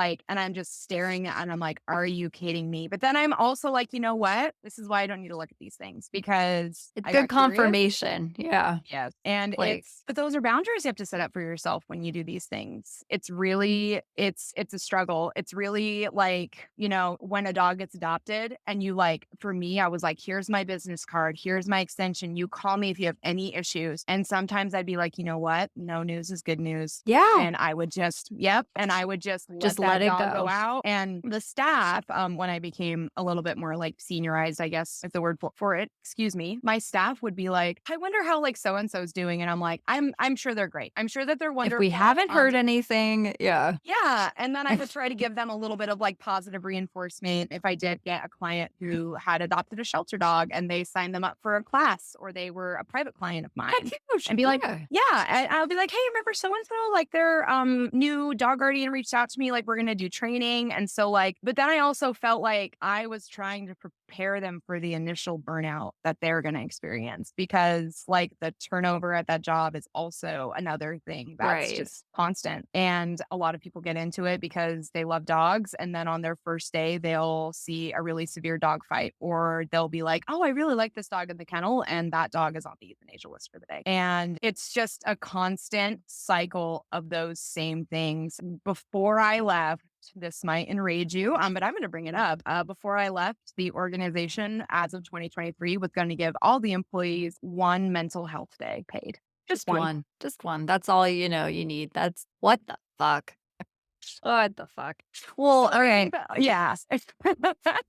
staring and I'm like, are you kidding me? But then I'm also like, you know what? This is why I don't need to look at these things because It's I good got curious. confirmation. Yeah. Yes. And Like, but those are boundaries you have to set up for yourself when you do these things. It's really, it's a struggle. It's really like, when a dog gets adopted and you like, for me, I was like, here's my business card. Here's my extension. You call me if you have any issues. And sometimes I'd be like, you know what? No news is good news. yeah, And I would just, yep. And I would just just let let that it dog go. go out. And the staff, when I became a little bit more like seniorized, I guess is the word for it, excuse me, my staff would be like, I wonder how like so-and-so's doing. And I'm like, I'm sure they're great. I'm sure that they're If wonderful. we haven't heard anything, yeah. Yeah. And then I would try to give them a little bit of like positive reinforcement if I did get a client who had adopted a shelter dog and they signed them up for a class or they were a private client of mine. And be like, yeah. And I'll be like, hey, remember so-and-so? Like their new dog guardian reached out to me, like we're going to do training. And so like, but then I also felt like I was trying to prepare them for the initial burnout that they're going to experience because like the turnover at that job is also another thing that's just constant. And a lot of people get into it because they love dogs. And then on their first day, they'll see a really severe dog fight or they'll be like, oh, I really like this dog in the kennel. And that dog is on the euthanasia list for the day. And it's just a constant cycle of those same things. Before I left, this might enrage you, but I'm going to bring it up. Before I left, the organization as of 2023 was going to give all the employees one mental health day paid. Just Just one. one. Just one. That's all you know you need. That's what the fuck? What the fuck? Well, all right. Yeah.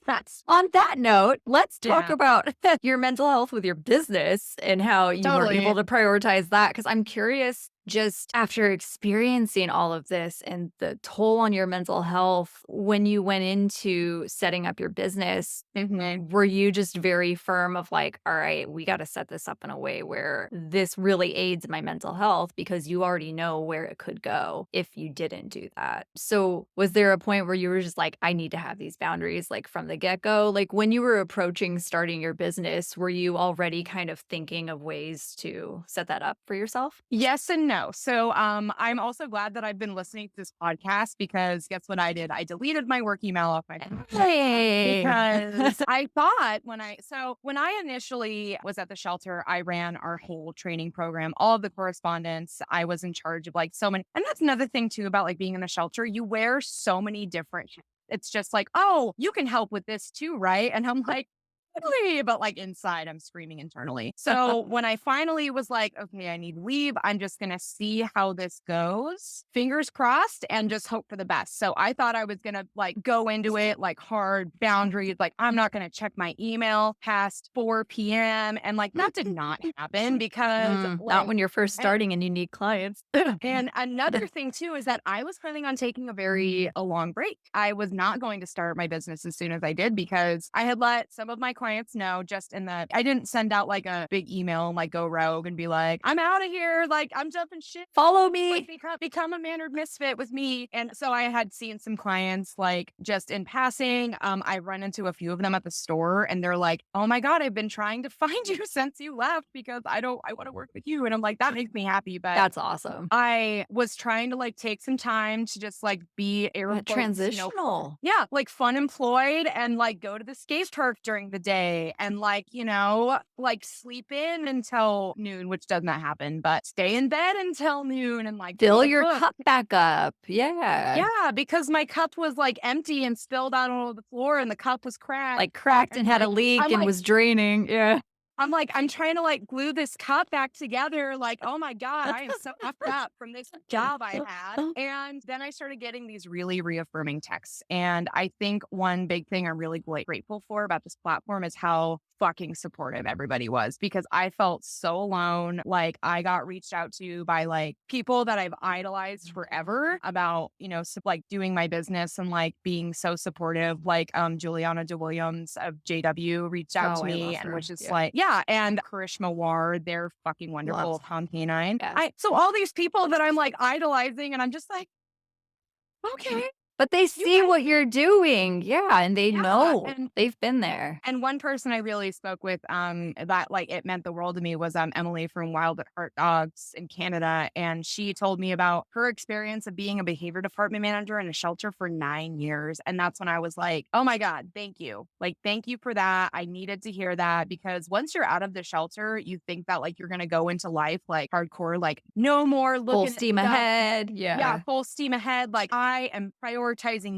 That's On that note, let's talk yeah, about your mental health with your business and how you weren't able totally. to prioritize that. Because I'm curious, just after experiencing all of this and the toll on your mental health, when you went into setting up your business, Mhm. were you just very firm of like, all right, we got to set this up in a way where this really aids my mental health because you already know where it could go if you didn't do that. So, was there a point where you were just like, I need to have these boundaries like from the get go? Like when you were approaching starting your business, were you already kind of thinking of ways to set that up for yourself? Yes and no. So I'm also glad that I've been listening to this podcast because guess what I did? I deleted my work email off my phone. Hey. Because I thought when I initially was at the shelter, I ran our whole training program, all of the correspondence. I was in charge of like so many, and that's another thing too about like being in the shelter. You wear so many different hats. It's just like, oh, you can help with this too, right? And I'm like, "Really?" But like inside, I'm screaming internally. So when I finally was like, okay, I need leave, I'm just going to see how this goes. Fingers crossed and just hope for the best. So I thought I was going to like go into it like hard boundaries. Like, I'm not going to check my email past 4 p.m. And like that did not happen because Not like, when you're first and starting and you need clients. and another thing too is that I was planning on taking a long break. I was not going to start my business as soon as I did because I had let some of my clients know just in that I didn't send out like a big email and like go rogue and be like, I'm out of here. Like I'm jumping ship. Follow Like me. become a mannered misfit with me. And so I had seen some clients like just in passing. I run into a few of them at the store and they're like, oh my God, I've been trying to find you since you left because I want to work with you. And I'm like, that makes me happy. But That's awesome. I was trying to like take some time to just like be air quotes, Transitional. yeah, like fun employed and like go to the skate park during the day and like, like sleep in until noon, which does not happen, but stay in bed until noon and like Fill read a your book. cup back up. Yeah. Yeah, because my cup was like empty and spilled out on the floor and the cup was cracked. Like cracked And and had a like, leak I'm and like, was draining. Yeah. I'm trying to like glue this cup back together. Like, oh my God, I am so effed up from this job I had. And then I started getting these really reaffirming texts. And I think one big thing I'm really grateful for about this platform is how fucking supportive everybody was because I felt so alone. Like I got reached out to by like people that I've idolized forever about, like doing my business and like being so supportive. Like Juliana DeWilliams of JW reached out Oh, to I me love and her. was just Yeah. like, yeah, and Karishma Ward, they're fucking wonderful, Loves. Tom Canine. Yes. So all these people that I'm like idolizing and I'm just like, okay, But they you see guys, what you're doing. Yeah. And they yeah. know they've been there. And one person I really spoke with, that like it meant the world to me was Emily from Wild at Heart Dogs in Canada. And she told me about her experience of being a behavior department manager in a shelter for 9 years. And that's when I was like, oh my God, thank you. Like, thank you for that. I needed to hear that because once you're out of the shelter, you think that like you're gonna go into life like hardcore, like no more Full looking at steam stuff. ahead. Yeah, Yeah. full steam ahead. Like I am prioritizing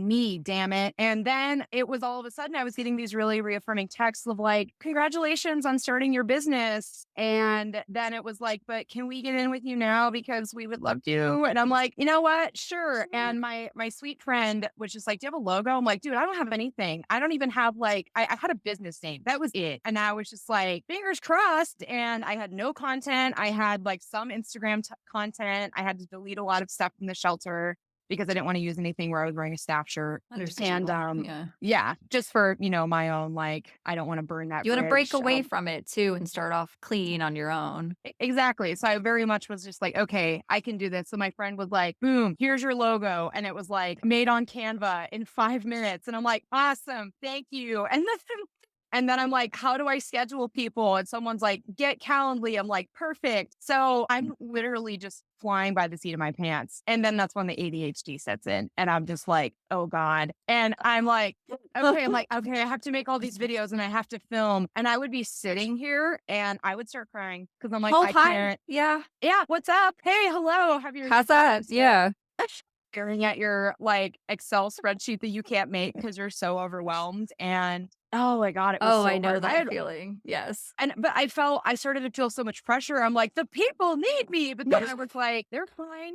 me, damn it. And then it was all of a sudden I was getting these really reaffirming texts of like, congratulations on starting your business. And then it was like, but can we get in with you now? Because we would love to. And I'm like, you know what? Sure. And my sweet friend was just like, do you have a logo? I'm like, dude, I don't have anything. I don't even have like, I had a business name. That was it. And I was just like, fingers crossed. And I had no content. I had like some Instagram content. I had to delete a lot of stuff from the shelter because I didn't want to use anything where I was wearing a staff shirt. And Understandable. Yeah. yeah, just for, my own, like, I don't want to burn that You want to break bridge. away from it too and start off clean on your own. Exactly. So I very much was just like, okay, I can do this. So my friend was like, boom, here's your logo. And it was like made on Canva in 5 minutes. And I'm like, awesome. Thank you. And then I'm like, how do I schedule people? And someone's like, get Calendly. I'm like, perfect. So I'm literally just flying by the seat of my pants. And then that's when the ADHD sets in. And I'm just like, oh God. And I'm like, okay, I have to make all these videos and I have to film. And I would be sitting here and I would start crying because I'm like, Oh, I hi. can't. Yeah. Yeah. What's up? Hey, hello. Have your How's that? Yeah. staring at your like Excel spreadsheet that you can't make because you're so overwhelmed. And oh my God, it was Oh, I so know hard. that feeling. Yes. But I started to feel so much pressure. I'm like, the people need me. But then I was like, they're fine.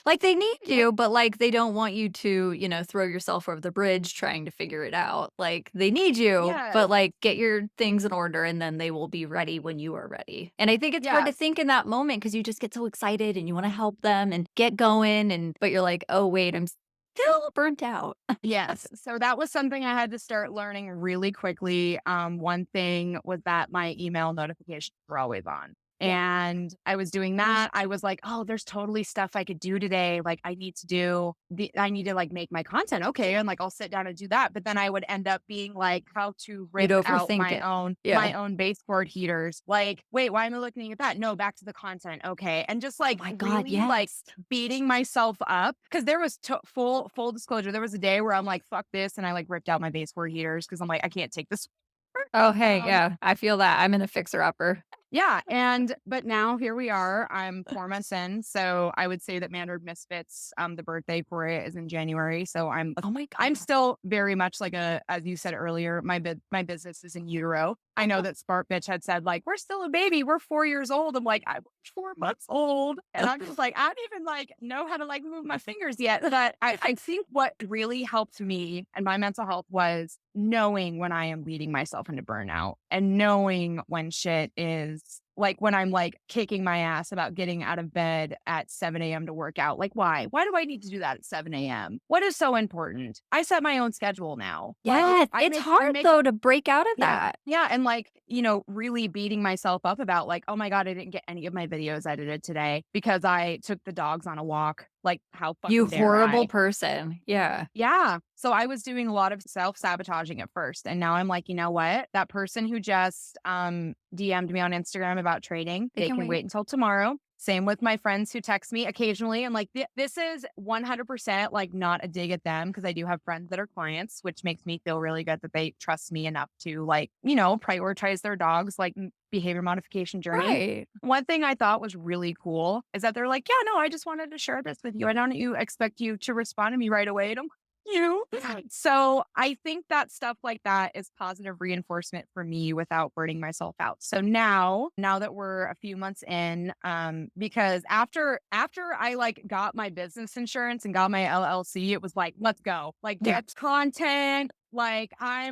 Like, they need Like, you, but, like, they don't want you to, throw yourself over the bridge trying to figure it out. Like, they need you, yes, but, like, get your things in order, and then they will be ready when you are ready. And I think it's hard to yes. think in that moment because you just get so excited and you wanna help them and get going but you're like, "Oh, wait, I'm still burnt out." Yes. So that was something I had to start learning really quickly. One thing was that my email notifications were always on. Yeah. And I was doing that. I was like, oh, there's totally stuff I could do today. Like I need to like make my content. Okay. And like, I'll sit down and do that. But then I would end up being like, how to You'd rip out overthink it. Yeah. my own baseboard heaters. Like, wait, why am I looking at that? No, back to the content. Okay. And just Oh like my god, really like yes. beating myself up because there was full disclosure. There was a day where I'm like, fuck this. And I like ripped out my baseboard heaters because I'm like, I can't take this. Oh, hey, Um, yeah, I feel that. I'm in a fixer-upper. yeah. But now here we are. I'm 4 months in. So I would say that Mannered Misfits, the birthday for it is in January. So Oh my I'm god. still very much like as you said earlier, my business is in utero. I know that Spark Bitch had said, like, we're still a baby. We're 4 years old. I'm like, I'm 4 months old. And I'm just like, I don't even like know how to like move my fingers yet. But I think what really helped me and my mental health was knowing when I am leading myself into burnout and knowing when shit is like when I'm like kicking my ass about getting out of bed at 7 a.m. to work out. Like, why? Why do I need to do that at 7 a.m.? What is so important? I set my own schedule now. Like, Yes, it's I hard make though to break out of yeah. that. Yeah. And like, really beating myself up about like, oh my God, I didn't get any of my videos edited today because I took the dogs on a walk. Like, how You fucking dare horrible I? person. Yeah. Yeah. So I was doing a lot of self-sabotaging at first. And now I'm like, you know what? That person who just DM'd me on Instagram about trading, They they can can wait. wait until tomorrow. Same with my friends who text me occasionally. And like, this is 100% like not a dig at them because I do have friends that are clients, which makes me feel really good that they trust me enough to like, prioritize their dogs, like behavior modification journey. Right. One thing I thought was really cool is that they're like, yeah, no, I just wanted to share this with you. I don't expect you to respond to me right away. And I'm you. So I think that stuff like that is positive reinforcement for me without burning myself out. So now that we're a few months in, because after I like got my business insurance and got my LLC, it was like, let's go. Like Yeah. get content. Like I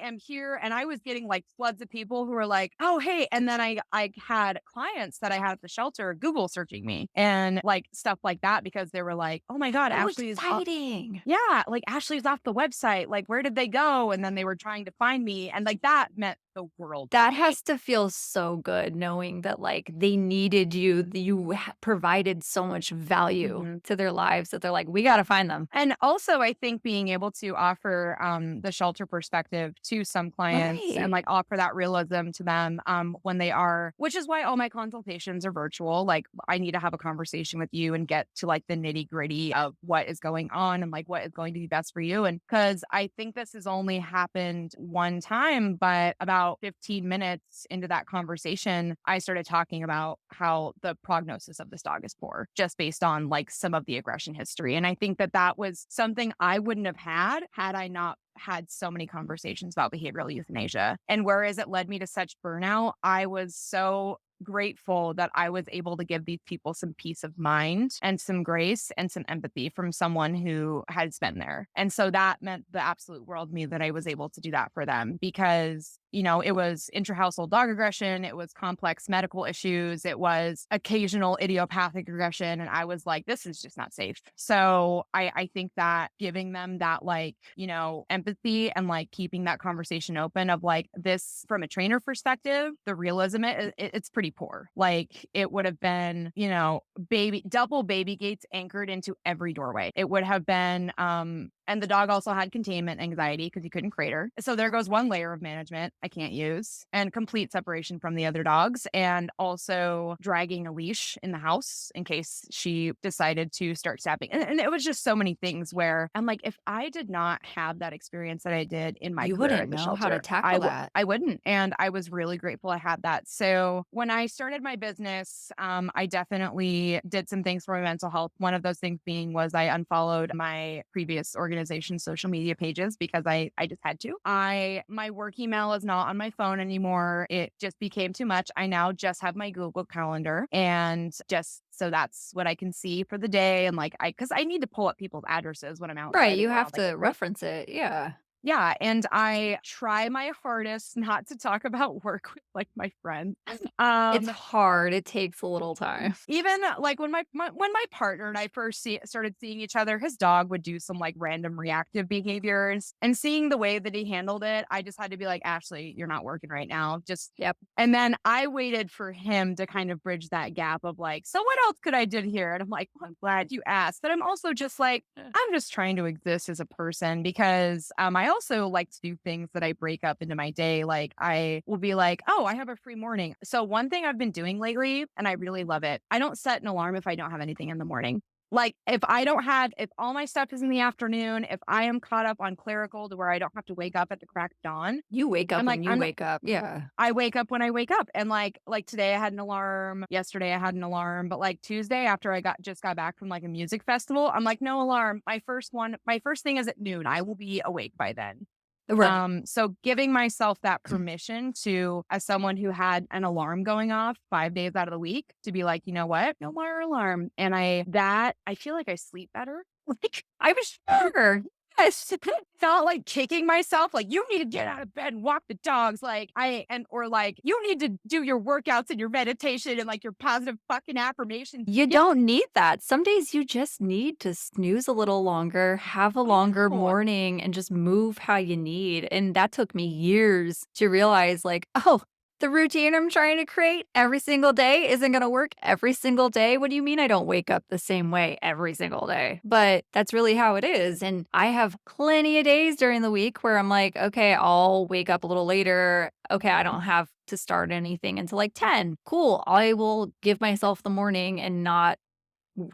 am here and I was getting like floods of people who were like, oh hey. And then I had clients that I had at the shelter Google searching me and like stuff like that because they were like, oh my God, Oh, Ashley is exciting. yeah, like Ashley's off the website. Like, where did they go? And then they were trying to find me. And like that meant the world to That me. has to feel so good knowing that, like, they needed you, that you provided so much value Mhm. to their lives that they're like, "We gotta find them." And also, I think being able to offer the shelter perspective to some clients and Right. like offer that realism to them when they are, which is why all my consultations are virtual. Like, I need to have a conversation with you and get to like the nitty gritty of what is going on and like what is going to be best for you. And because I think this has only happened one time, but about 15 minutes into that conversation, I started talking about how the prognosis of this dog is poor, just based on like some of the aggression history. And I think that was something I wouldn't have had I not had so many conversations about behavioral euthanasia. And whereas it led me to such burnout, I was so grateful that I was able to give these people some peace of mind and some grace and some empathy from someone who has been there. And so that meant the absolute world to me that I was able to do that for them because, it was intra-household dog aggression. It was complex medical issues. It was occasional idiopathic aggression. And I was like, this is just not safe. So I think that giving them that like, empathy and like keeping that conversation open of like this from a trainer perspective, the realism, it's pretty poor. Like it would have been, double baby gates anchored into every doorway. It would have been, and the dog also had containment anxiety because he couldn't crater. So there goes one layer of management. I can't use, and complete separation from the other dogs, and also dragging a leash in the house in case she decided to start snapping. And it was just so many things where I'm like, if I did not have that experience that I did in my You career wouldn't at the know how to shelter, tackle that. I wouldn't. And I was really grateful I had that. So when I started my business, I definitely did some things for my mental health. One of those things being was I unfollowed my previous organization's social media pages because I just had to. My work email is not on my phone anymore. It just became too much. I now just have my Google Calendar, and just so that's what I can see for the day. And like because I need to pull up people's addresses when I'm out Right, driving you around. have Like to reference it, yeah. yeah, and I try my hardest not to talk about work with, like, my friends. It's Um, hard, it takes a little time. even, like, when my partner and I first started seeing each other, his dog would do some, like, random reactive behaviors, and seeing the way that he handled it, I just had to be like, "Ashley, you're not working right now, just." Yep. And then I waited for him to kind of bridge that gap of like, "So what else could I do here?" And I'm like, "Well, I'm glad you asked." But I'm also just like, I'm just trying to exist as a person because I also like to do things that I break up into my day. Like I will be like, oh, I have a free morning. So one thing I've been doing lately, and I really love it, I don't set an alarm if I don't have anything in the morning. Like if all my stuff is in the afternoon, if I am caught up on clerical to where I don't have to wake up at the crack of dawn, You wake I'm up like, when you wake up, yeah. I wake up when I wake up. And like today I had an alarm. Yesterday I had an alarm. But like Tuesday after I just got back from like a music festival, I'm like, no alarm. My first thing is at noon. I will be awake by then. Right. So giving myself that permission to, as someone who had an alarm going off 5 days out of the week, to be like, you know what? No more alarm. And I feel like I sleep better. Like I was Sure. Yes. not like kicking myself, like you need to get out of bed and walk the dogs. Or like you need to do your workouts and your meditation and like your positive fucking affirmations. You Yeah, don't need that. Some days you just need to snooze a little longer, have a I longer know. morning, and just move how you need. And that took me years to realize, like, oh, the routine I'm trying to create every single day isn't going to work every single day. What do you mean I don't wake up the same way every single day? But that's really how it is. And I have plenty of days during the week where I'm like, okay, I'll wake up a little later. Okay, I don't have to start anything until like 10. Cool. I will give myself the morning and not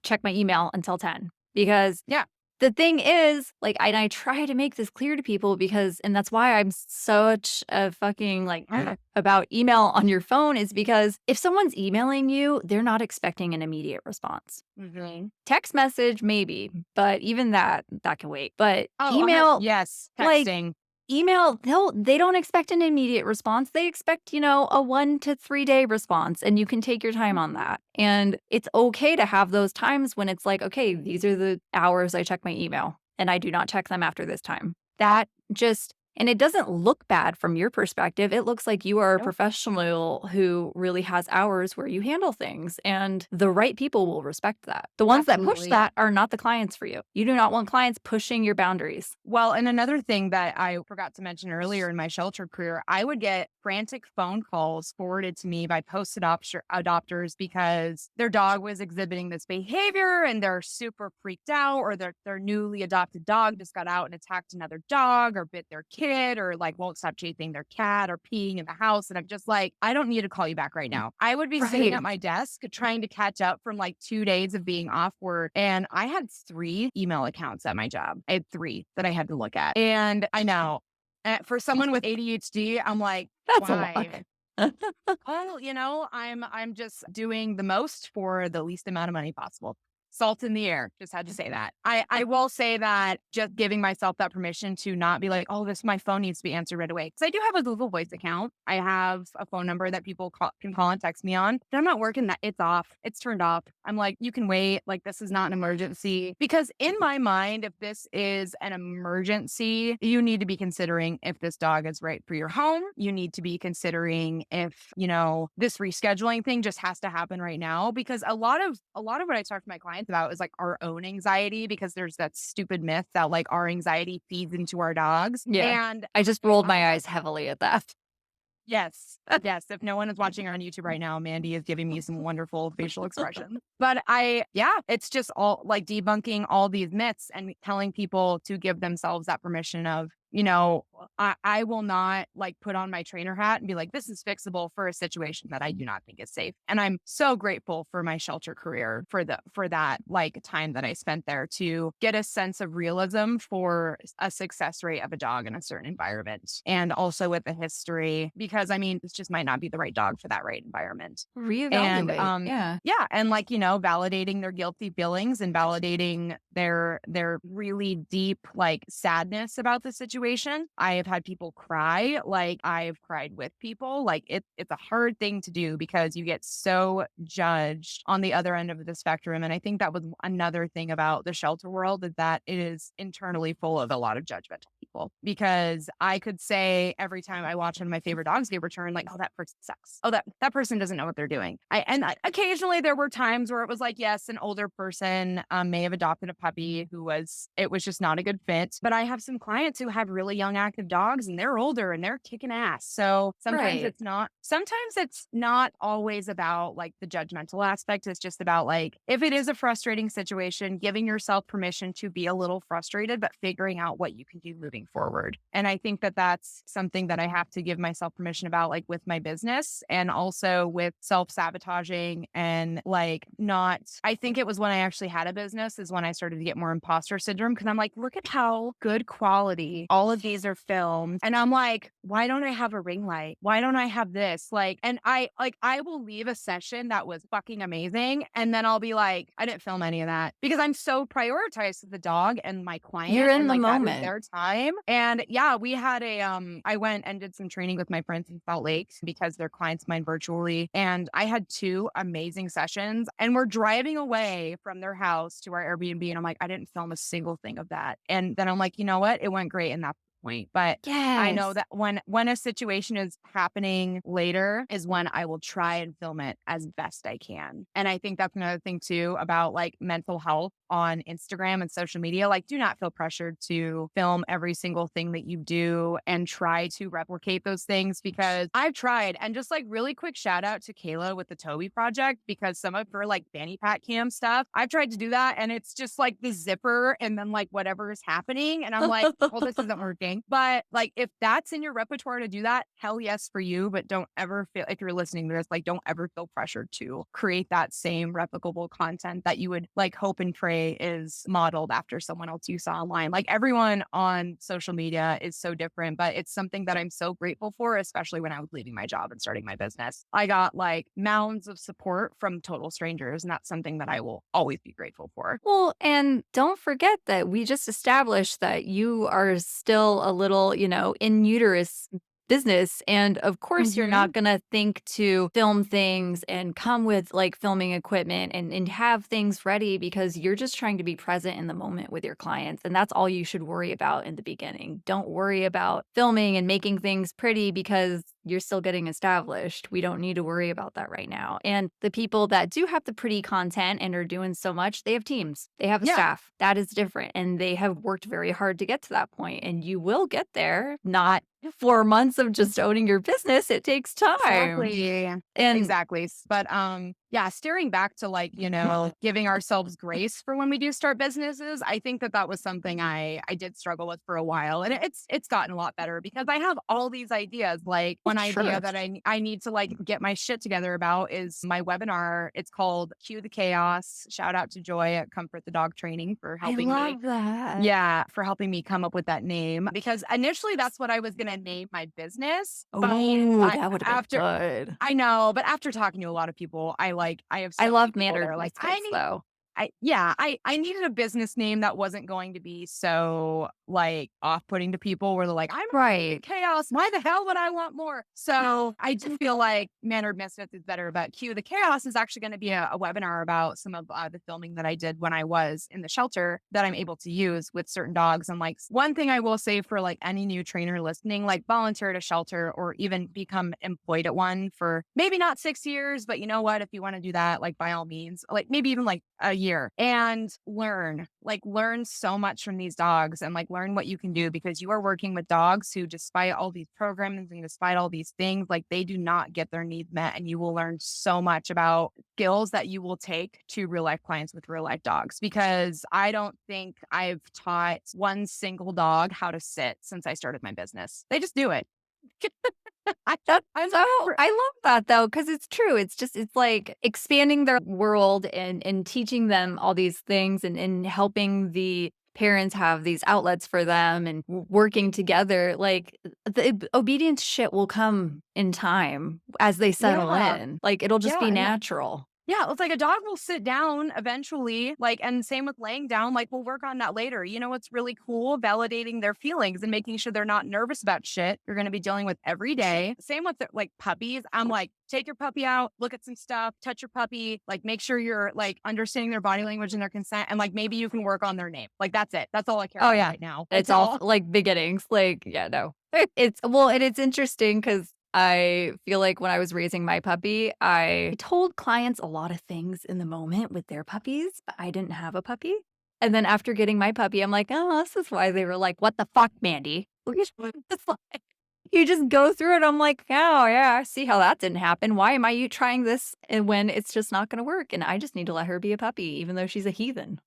check my email until 10 because Yeah. the thing is, like, I try to make this clear to people because and that's why I'm such a fucking, like, about email on your phone is because if someone's emailing you, they're not expecting an immediate response. Mhm. Text message, maybe, but even that can wait. But Oh, email, yes, like, texting. email, they don't expect an immediate response. They expect, a 1 to 3 day response, and you can take your time on Mhm. that. And it's okay to have those times when it's like, "Okay, these are the hours I check my email, and I do not check them after this time." That just and it doesn't look bad from your perspective. It looks like you are a Nope. professional who really has hours where you handle things, and the right people will respect that. The ones that push Absolutely. that are not the clients for you. You do not want clients pushing your boundaries. Well, and another thing that I forgot to mention earlier in my shelter career, I would get frantic phone calls forwarded to me by post adopters because their dog was exhibiting this behavior and they're super freaked out, or their newly adopted dog just got out and attacked another dog or bit their kid or like won't stop chasing their cat or peeing in the house. And I'm just like, I don't need to call you back right now. I would be sitting Right. at my desk trying to catch up from like 2 days of being off work. And I had 3 email accounts at my job. I had 3 that I had to look at. And I know for someone with ADHD, I'm like, That's a lot. why? Well, I'm just doing the most for the least amount of money possible. Salt in the air. Just had to say that. I will say that just giving myself that permission to not be like, oh, my phone needs to be answered right away. Because I do have a Google Voice account. I have a phone number that people can call and text me on. But I'm not working that. It's off. It's turned off. I'm like, you can wait. Like, this is not an emergency. Because in my mind, if this is an emergency, you need to be considering if this dog is right for your home. You need to be considering if, this rescheduling thing just has to happen right now. Because a lot of what I talk to my clients about is like our own anxiety, because there's that stupid myth that like our anxiety feeds into our dogs. Yeah. And I just rolled I my eyes heavily at that. yes, yes. If no one is watching on YouTube right now, Mandy is giving me some wonderful facial expressions. But it's just all like debunking all these myths and telling people to give themselves that permission of, I will not like put on my trainer hat and be like, this is fixable for a situation that I do not think is safe. And I'm so grateful for my shelter career for that like time that I spent there to get a sense of realism for a success rate of a dog in a certain environment. And also with the history, because I mean, this just might not be the right dog for that right environment. And Reevaluate. Yeah. yeah, and like, validating their guilty feelings and validating their really deep like sadness about the situation. I have had people cry, like I've cried with people. Like it's a hard thing to do because you get so judged on the other end of the spectrum. And I think that was another thing about the shelter world, is that it is internally full of a lot of judgmental people. Because I could say every time I watch one of my favorite dogs get returned, like, oh, that person sucks. Oh, that person doesn't know what they're doing. Occasionally there were times where it was like, yes, an older person may have adopted a puppy it was just not a good fit. But I have some clients who have really young active dogs and they're older and they're kicking ass. So sometimes Right. it's not always about like the judgmental aspect. It's just about like, if it is a frustrating situation, giving yourself permission to be a little frustrated, but figuring out what you can do moving forward. And I think that that's something that I have to give myself permission about, like with my business and also with self-sabotaging and like not, I think it was when I actually had a business is when I started to get more imposter syndrome. Cause I'm like, look at how good quality all of these are filmed. And I'm like, why don't I have a ring light? Why don't I have this? Like, and I will leave a session that was fucking amazing. And then I'll be like, I didn't film any of that because I'm so prioritized to the dog and my You're client. in And the like, that is moment. their time. And yeah, we had I went and did some training with my friends in Salt Lake because they're clients of mine virtually. And I had 2 amazing sessions and we're driving away from their house to our Airbnb. And I'm like, I didn't film a single thing of that. And then I'm like, you know what? It went great. And that's the point. But I know Yes. that when a situation is happening later is when I will try and film it as best I can. And I think that's another thing too about like mental health on Instagram and social media. Like, do not feel pressured to film every single thing that you do and try to replicate those things, because I've tried. And just like really quick shout out to Kayla with the Toby project, because some of her like fanny pack cam stuff, I've tried to do that. And it's just like the zipper and then like whatever is happening. And I'm like, well, this isn't working. But like, if that's in your repertoire to do that, hell yes for you. But don't ever feel, if you're listening to this, like, don't ever feel pressured to create that same replicable content that you would like hope and pray is modeled after someone else you saw online. Like, everyone on social media is so different, but it's something that I'm so grateful for, especially when I was leaving my job and starting my business. I got like mounds of support from total strangers, and that's something that I will always be grateful for. Well, and don't forget that we just established that you are still a little, in uterus business. And of course, you're Mm-hmm. not going to think to film things and come with like filming equipment and have things ready because you're just trying to be present in the moment with your clients. And that's all you should worry about in the beginning. Don't worry about filming and making things pretty because you're still getting established. We don't need to worry about that right now. And the people that do have the pretty content and are doing so much, they have teams, they have a Yeah, staff. That is different. And they have worked very hard to get to that point. And you will get there, not 4 months of just owning your business. It takes time. exactly. And Exactly. But yeah, steering back to like, giving ourselves grace for when we do start businesses. I think that that was something I did struggle with for a while, and it's gotten a lot better because I have all these ideas. Like, one idea sure, that I need to like get my shit together about is my webinar. It's called Cue the Chaos. Shout out to Joy at Comfort the Dog Training for I helping me. love that. Yeah, for helping me come up with that name, because initially that's what I was going to name my business. But Oh, that would have been after good. I know, but after talking to a lot of people, I have I so many love people that Mannered are like, Misfits, though. I needed a business name that wasn't going to be so like off-putting to people where they're like, I'm Right. chaos. Why the hell would I want more? So I do feel like Mannered Misfits is better, but Cue the Chaos is actually going to be a webinar about some of the filming that I did when I was in the shelter that I'm able to use with certain dogs. And like, one thing I will say for like any new trainer listening, like, volunteer at a shelter or even become employed at one for maybe not 6 years, but you know what, if you want to do that, like, by all means, like maybe even like a year and learn so much from these dogs and learn what you can do because you are working with dogs who, despite all these programs and despite all these things, they do not get their needs met. And you will learn so much about skills that you will take to real life clients with real life dogs because I don't think I've taught one single dog how to sit since I started my business. They just do it. That's I'm so I love that though, because it's true. It's like expanding their world and teaching them all these things and helping the parents have these outlets for them and working together. Like the obedience shit will come in time as they settle yeah. in. Like it'll just Yeah. be And natural. yeah, it's like a dog will sit down eventually, and same with laying down, we'll work on that later. You know what's really cool? Validating their feelings and making sure they're not nervous about shit you're going to be dealing with every day. Same with puppies. I'm like, take your puppy out, look at some stuff, touch your puppy, make sure you're understanding their body language and their consent, and maybe you can work on their name. That's it. That's all I care Oh about yeah. right now. It's That's all all. like beginnings. Like, yeah, no. It's well, and it's interesting because I feel like when I was raising my puppy, I told clients a lot of things in the moment with their puppies, but I didn't have a puppy. And then after getting my puppy, I'm like, oh, this is why they were like, what the fuck, Mandy? It's like, you just go through it. I'm like, oh, yeah, I see how that didn't happen. Why am I you trying this and when it's just not going to work? And I just need to let her be a puppy, even though she's a heathen.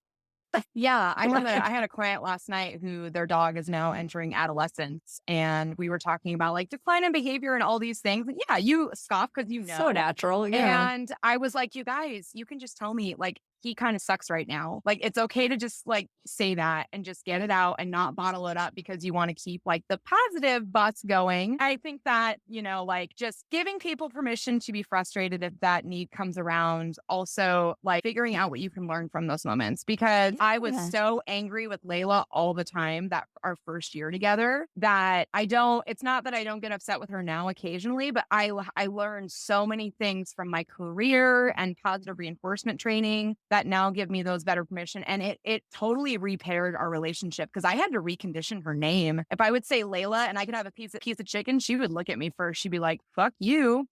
Yeah, I had a client last night who their dog is now entering adolescence, and we were talking about decline in behavior and all these things. And yeah, you scoff because you So know. natural. Yeah. And I was like, you guys, you can just tell me he kind of sucks right now. It's okay to just say that and just get it out and not bottle it up because you want to keep the positive bus going. I think that, just giving people permission to be frustrated if that need comes around. Also, figuring out what you can learn from those moments because I was Yeah. so angry with Layla all the time that our first year together that it's not that I don't get upset with her now occasionally, but I learned so many things from my career and positive reinforcement training that now give me those better permission. And it totally repaired our relationship because I had to recondition her name. If I would say Layla and I could have a piece of chicken, she would look at me first. She'd be like, fuck you.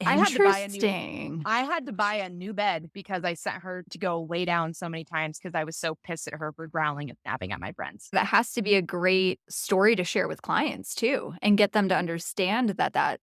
I had to buy a new Interesting. I had to buy a new bed because I sent her to go lay down so many times because I was so pissed at her for growling and snapping at my friends. That has to be a great story to share with clients too, and get them to understand that,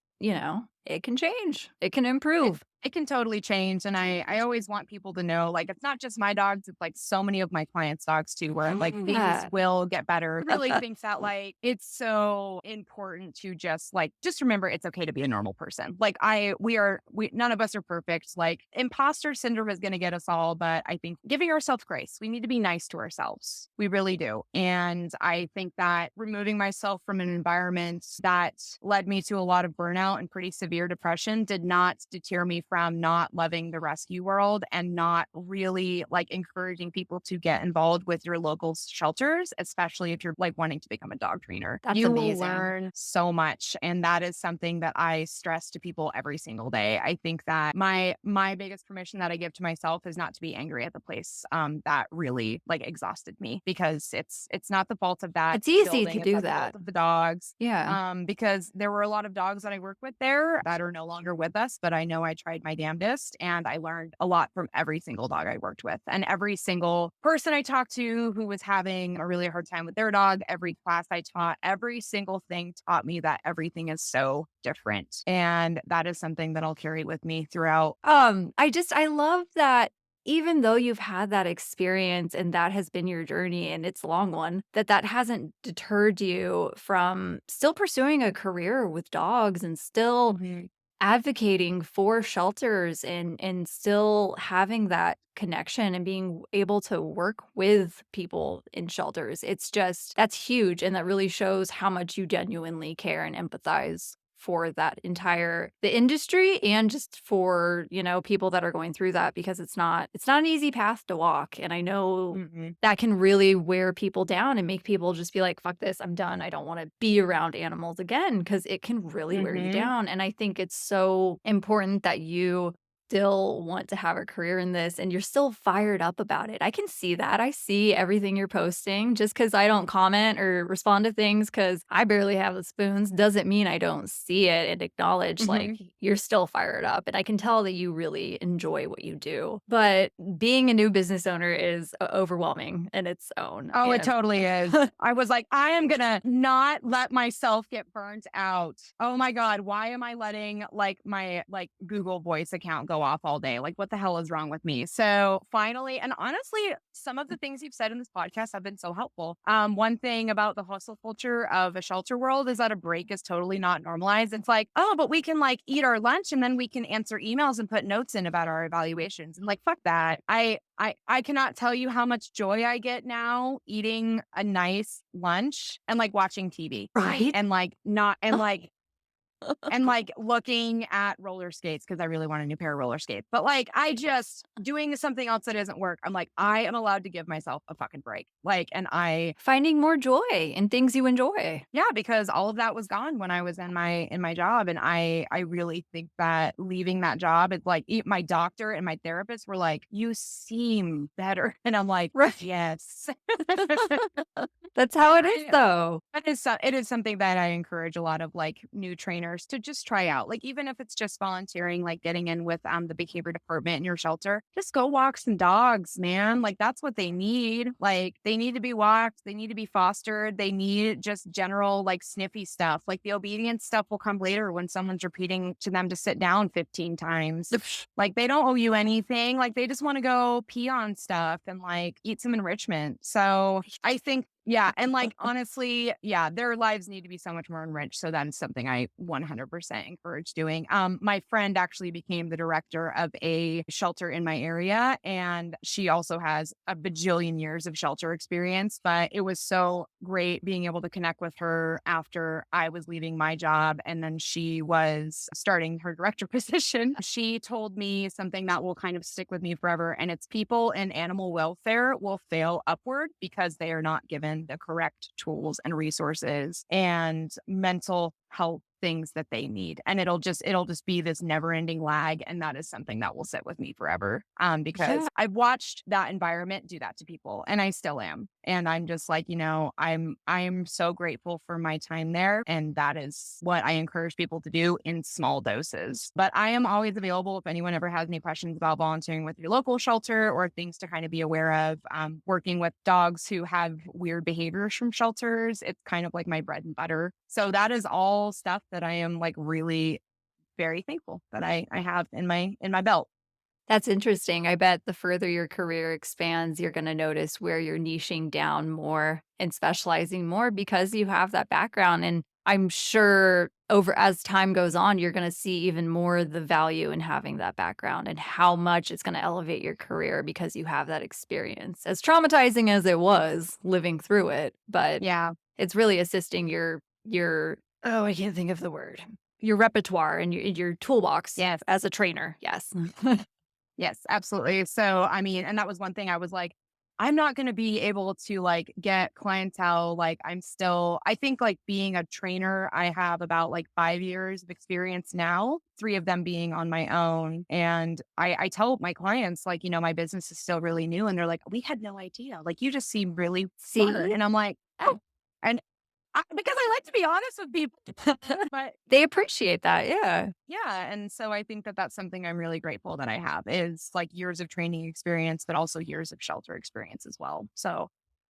it can change, it can It improve. it can totally change, and I always want people to know, it's not just my dogs, it's, so many of my clients' dogs too, where, things Yeah. will get better. I really think that, it's so important to just remember it's okay to be a normal person. We none of us are perfect. Imposter syndrome is gonna get us all, but I think giving ourselves grace. We need to be nice to ourselves. We really do, and I think that removing myself from an environment that led me to a lot of burnout and pretty severe depression did not deter me from not loving the rescue world and not really encouraging people to get involved with your local shelters, especially if you're wanting to become a dog trainer. That's You will amazing. learn so much. And that is something that I stress to people every single day. I think that my biggest permission that I give to myself is not to be angry at the place that really exhausted me because it's not the fault of that It's easy building, to it's do not the fault that. of the dogs. Yeah. Because there were a lot of dogs that I work with there that are no longer with us, but I know I tried my damnedest and I learned a lot from every single dog I worked with and every single person I talked to who was having a really hard time with their dog. Every class I taught, every single thing taught me that everything is so different. And that is something that I'll carry with me throughout. I love that even though you've had that experience and that has been your journey and it's a long one, that hasn't deterred you from still pursuing a career with dogs and still Mhm. advocating for shelters and still having that connection and being able to work with people in shelters. It's just that's huge, and that really shows how much you genuinely care and empathize for that entire the industry and just for, people that are going through that because it's not an easy path to walk. And I know Mhm. that can really wear people down and make people just be like, fuck this, I'm done. I don't want to be around animals again because it can really wear you Mhm. down. And I think it's so important that you still want to have a career in this and you're still fired up about it. I can see that. I see everything you're posting. Just because I don't comment or respond to things because I barely have the spoons doesn't mean I don't see it and acknowledge like Mhm. you're still fired up. And I can tell that you really enjoy what you do. But being a new business owner is overwhelming in its own. Oh, it And totally is. I was like, I am gonna not let myself get burnt out. Oh my God, why am I letting like my like Google Voice account go off all day? Like, what the hell is wrong with me? So finally, and honestly, some of the things you've said in this podcast have been so helpful. One thing about the hustle culture of a shelter world is that a break is totally not normalized. It's like, oh, but we can like eat our lunch and then we can answer emails and put notes in about our evaluations. And like, fuck that. I cannot tell you how much joy I get now eating a nice lunch and like watching TV right. and like not and like looking at roller skates because I really want a new pair of roller skates. But like I just doing something else that isn't work. I'm like, I am allowed to give myself a fucking break. Like, and Finding more joy in things you enjoy. yeah, because all of that was gone when I was in my job. And I really think that leaving that job, it's like my doctor and my therapist were like, you seem better. And I'm like, Right. yes. That's how And it is, though. it is something that I encourage a lot of like new trainers to just try out. Like even if it's just volunteering, like getting in with the behavior department in your shelter, just go walk some dogs, man. Like that's what they need. Like they need to be walked, they need to be fostered, they need just general like sniffy stuff. Like the obedience stuff will come later when someone's repeating to them to sit down 15 times. Like they don't owe you anything. Like they just want to go pee on stuff and like eat some enrichment. So I think, yeah. And like honestly, yeah, their lives need to be so much more enriched. So that is something I 100% encourage doing. My friend actually became the director of a shelter in my area, and she also has a bajillion years of shelter experience. But it was so great being able to connect with her after I was leaving my job and then she was starting her director position. She told me something that will kind of stick with me forever. And it's people in animal welfare will fail upward because they are not given the correct tools and resources and mental health things that they need. And it'll just be this never ending lag. And that is something that will sit with me forever. Because Yeah. I've watched that environment do that to people and I still am. And I'm just like, I'm so grateful for my time there. And that is what I encourage people to do in small doses. But I am always available if anyone ever has any questions about volunteering with your local shelter or things to kind of be aware of. Working with dogs who have weird behaviors from shelters, it's kind of like my bread and butter. So that is all stuff that I am like really very thankful that I have in my belt. That's interesting. I bet the further your career expands, you're gonna notice where you're niching down more and specializing more because you have that background, and I'm sure over as time goes on, you're gonna see even more the value in having that background and how much it's gonna elevate your career because you have that experience. As traumatizing as it was living through it, but Yeah. it's really assisting your oh, I can't think of the word. Your repertoire and your toolbox Yes. as a trainer. Yes. Yes, absolutely. So, I mean, and that was one thing I was like, I'm not going to be able to like get clientele. Like, I think like being a trainer, I have about like 5 years of experience now, three of them being on my own. And I tell my clients, like, my business is still really new. And they're like, we had no idea. Like, you just seem really smart. See? And I'm like, oh, and because I like to be honest with people, but They appreciate that, yeah. yeah, and so I think that that's something I'm really grateful that I have is like years of training experience, but also years of shelter experience as well. So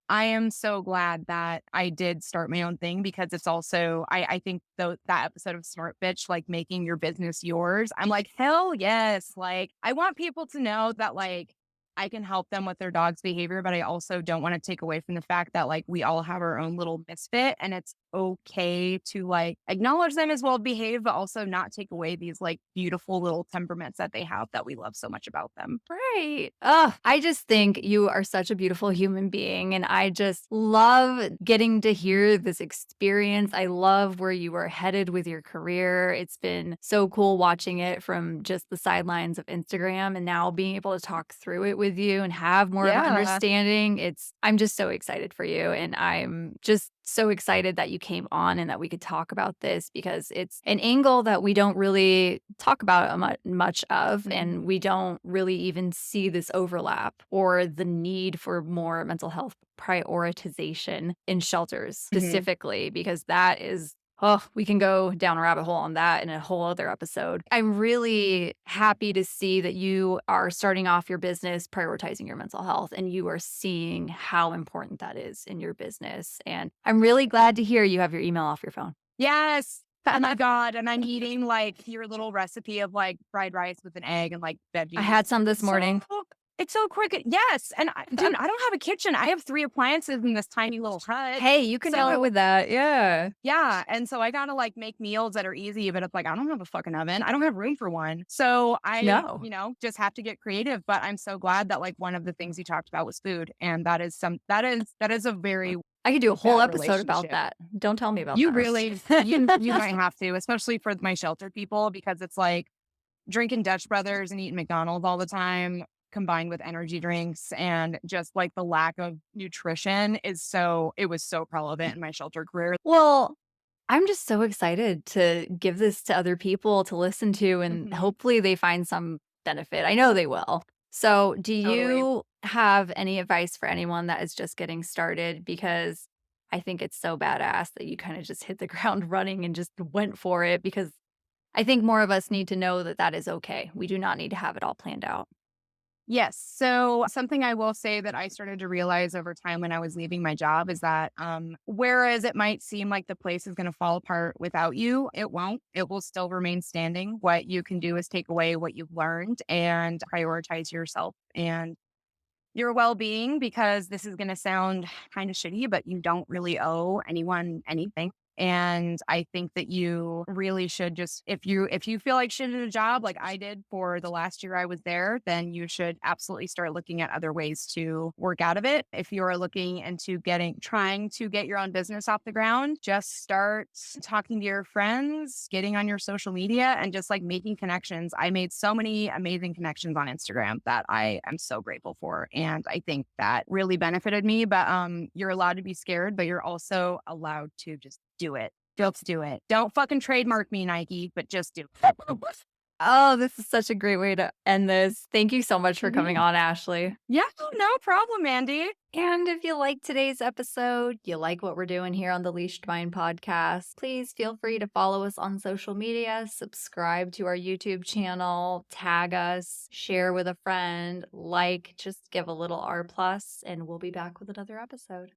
I am so glad that I did start my own thing because it's also I think though that episode of Smart Bitch, like making your business yours, I'm like, hell yes. Like I want people to know that like I can help them with their dog's behavior, but I also don't want to take away from the fact that like we all have our own little misfit and it's okay to like acknowledge them as well behaved, but also not take away these like beautiful little temperaments that they have that we love so much about them. Right. Oh, I just think you are such a beautiful human being, and I just love getting to hear this experience. I love where you are headed with your career. It's been so cool watching it from just the sidelines of Instagram and now being able to talk through it with you and have more of an Yeah. understanding. I'm just so excited for you, and I'm just so excited that you came on and that we could talk about this because it's an angle that we don't really talk about much of, Mhm. and we don't really even see this overlap or the need for more mental health prioritization in shelters Mhm. specifically, because that is. Oh, we can go down a rabbit hole on that in a whole other episode. I'm really happy to see that you are starting off your business prioritizing your mental health and you are seeing how important that is in your business. And I'm really glad to hear you have your email off your phone. Yes. Oh my god, and I'm eating, like, your little recipe of, like, fried rice with an egg and, like, I veggies. had some this morning. It's so quick. Yes, and dude, I don't have a kitchen. I have 3 appliances in this tiny little hut. Hey, you can do it So, with that. Yeah. yeah, and so I gotta, like, make meals that are easy, but it's like, I don't have a fucking oven. I don't have room for one. So I, No, just have to get creative, but I'm so glad that, like, one of the things you talked about was food, and that is a very I could do a whole bad episode about relationship. that. Don't tell me about You that. really you might have to, especially for my sheltered people, because it's like drinking Dutch Brothers and eating McDonald's all the time, combined with energy drinks and just like the lack of nutrition it was so relevant in my shelter career. Well, I'm just so excited to give this to other people to listen to, and Mhm. hopefully they find some benefit. I know they will. So, do Totally. you have any advice for anyone that is just getting started? Because I think it's so badass that you kind of just hit the ground running and just went for it, because I think more of us need to know that that is okay. We do not need to have it all planned out. Yes. So something I will say that I started to realize over time when I was leaving my job is that whereas it might seem like the place is going to fall apart without you, it won't. It will still remain standing. What you can do is take away what you've learned and prioritize yourself and your well-being, because this is going to sound kind of shitty, but you don't really owe anyone anything. And I think that you really should just, if you feel like shit at a job like I did for the last year I was there, then you should absolutely start looking at other ways to work out of it. If you're looking into trying to get your own business off the ground, just start talking to your friends, getting on your social media, and just like making connections. I made so many amazing connections on Instagram that I am so grateful for. And I think that really benefited me. But you're allowed to be scared, but you're also allowed to just do it. Just do it. Don't fucking trademark me, Nike, but just do it. Oh, this is such a great way to end this. Thank you so much for coming Mhm. on, Ashley. Yeah, no problem, Andy. And if you like today's episode, you like what we're doing here on the Leashed Mind podcast, please feel free to follow us on social media, subscribe to our YouTube channel, tag us, share with a friend, just give a little R plus, and we'll be back with another episode.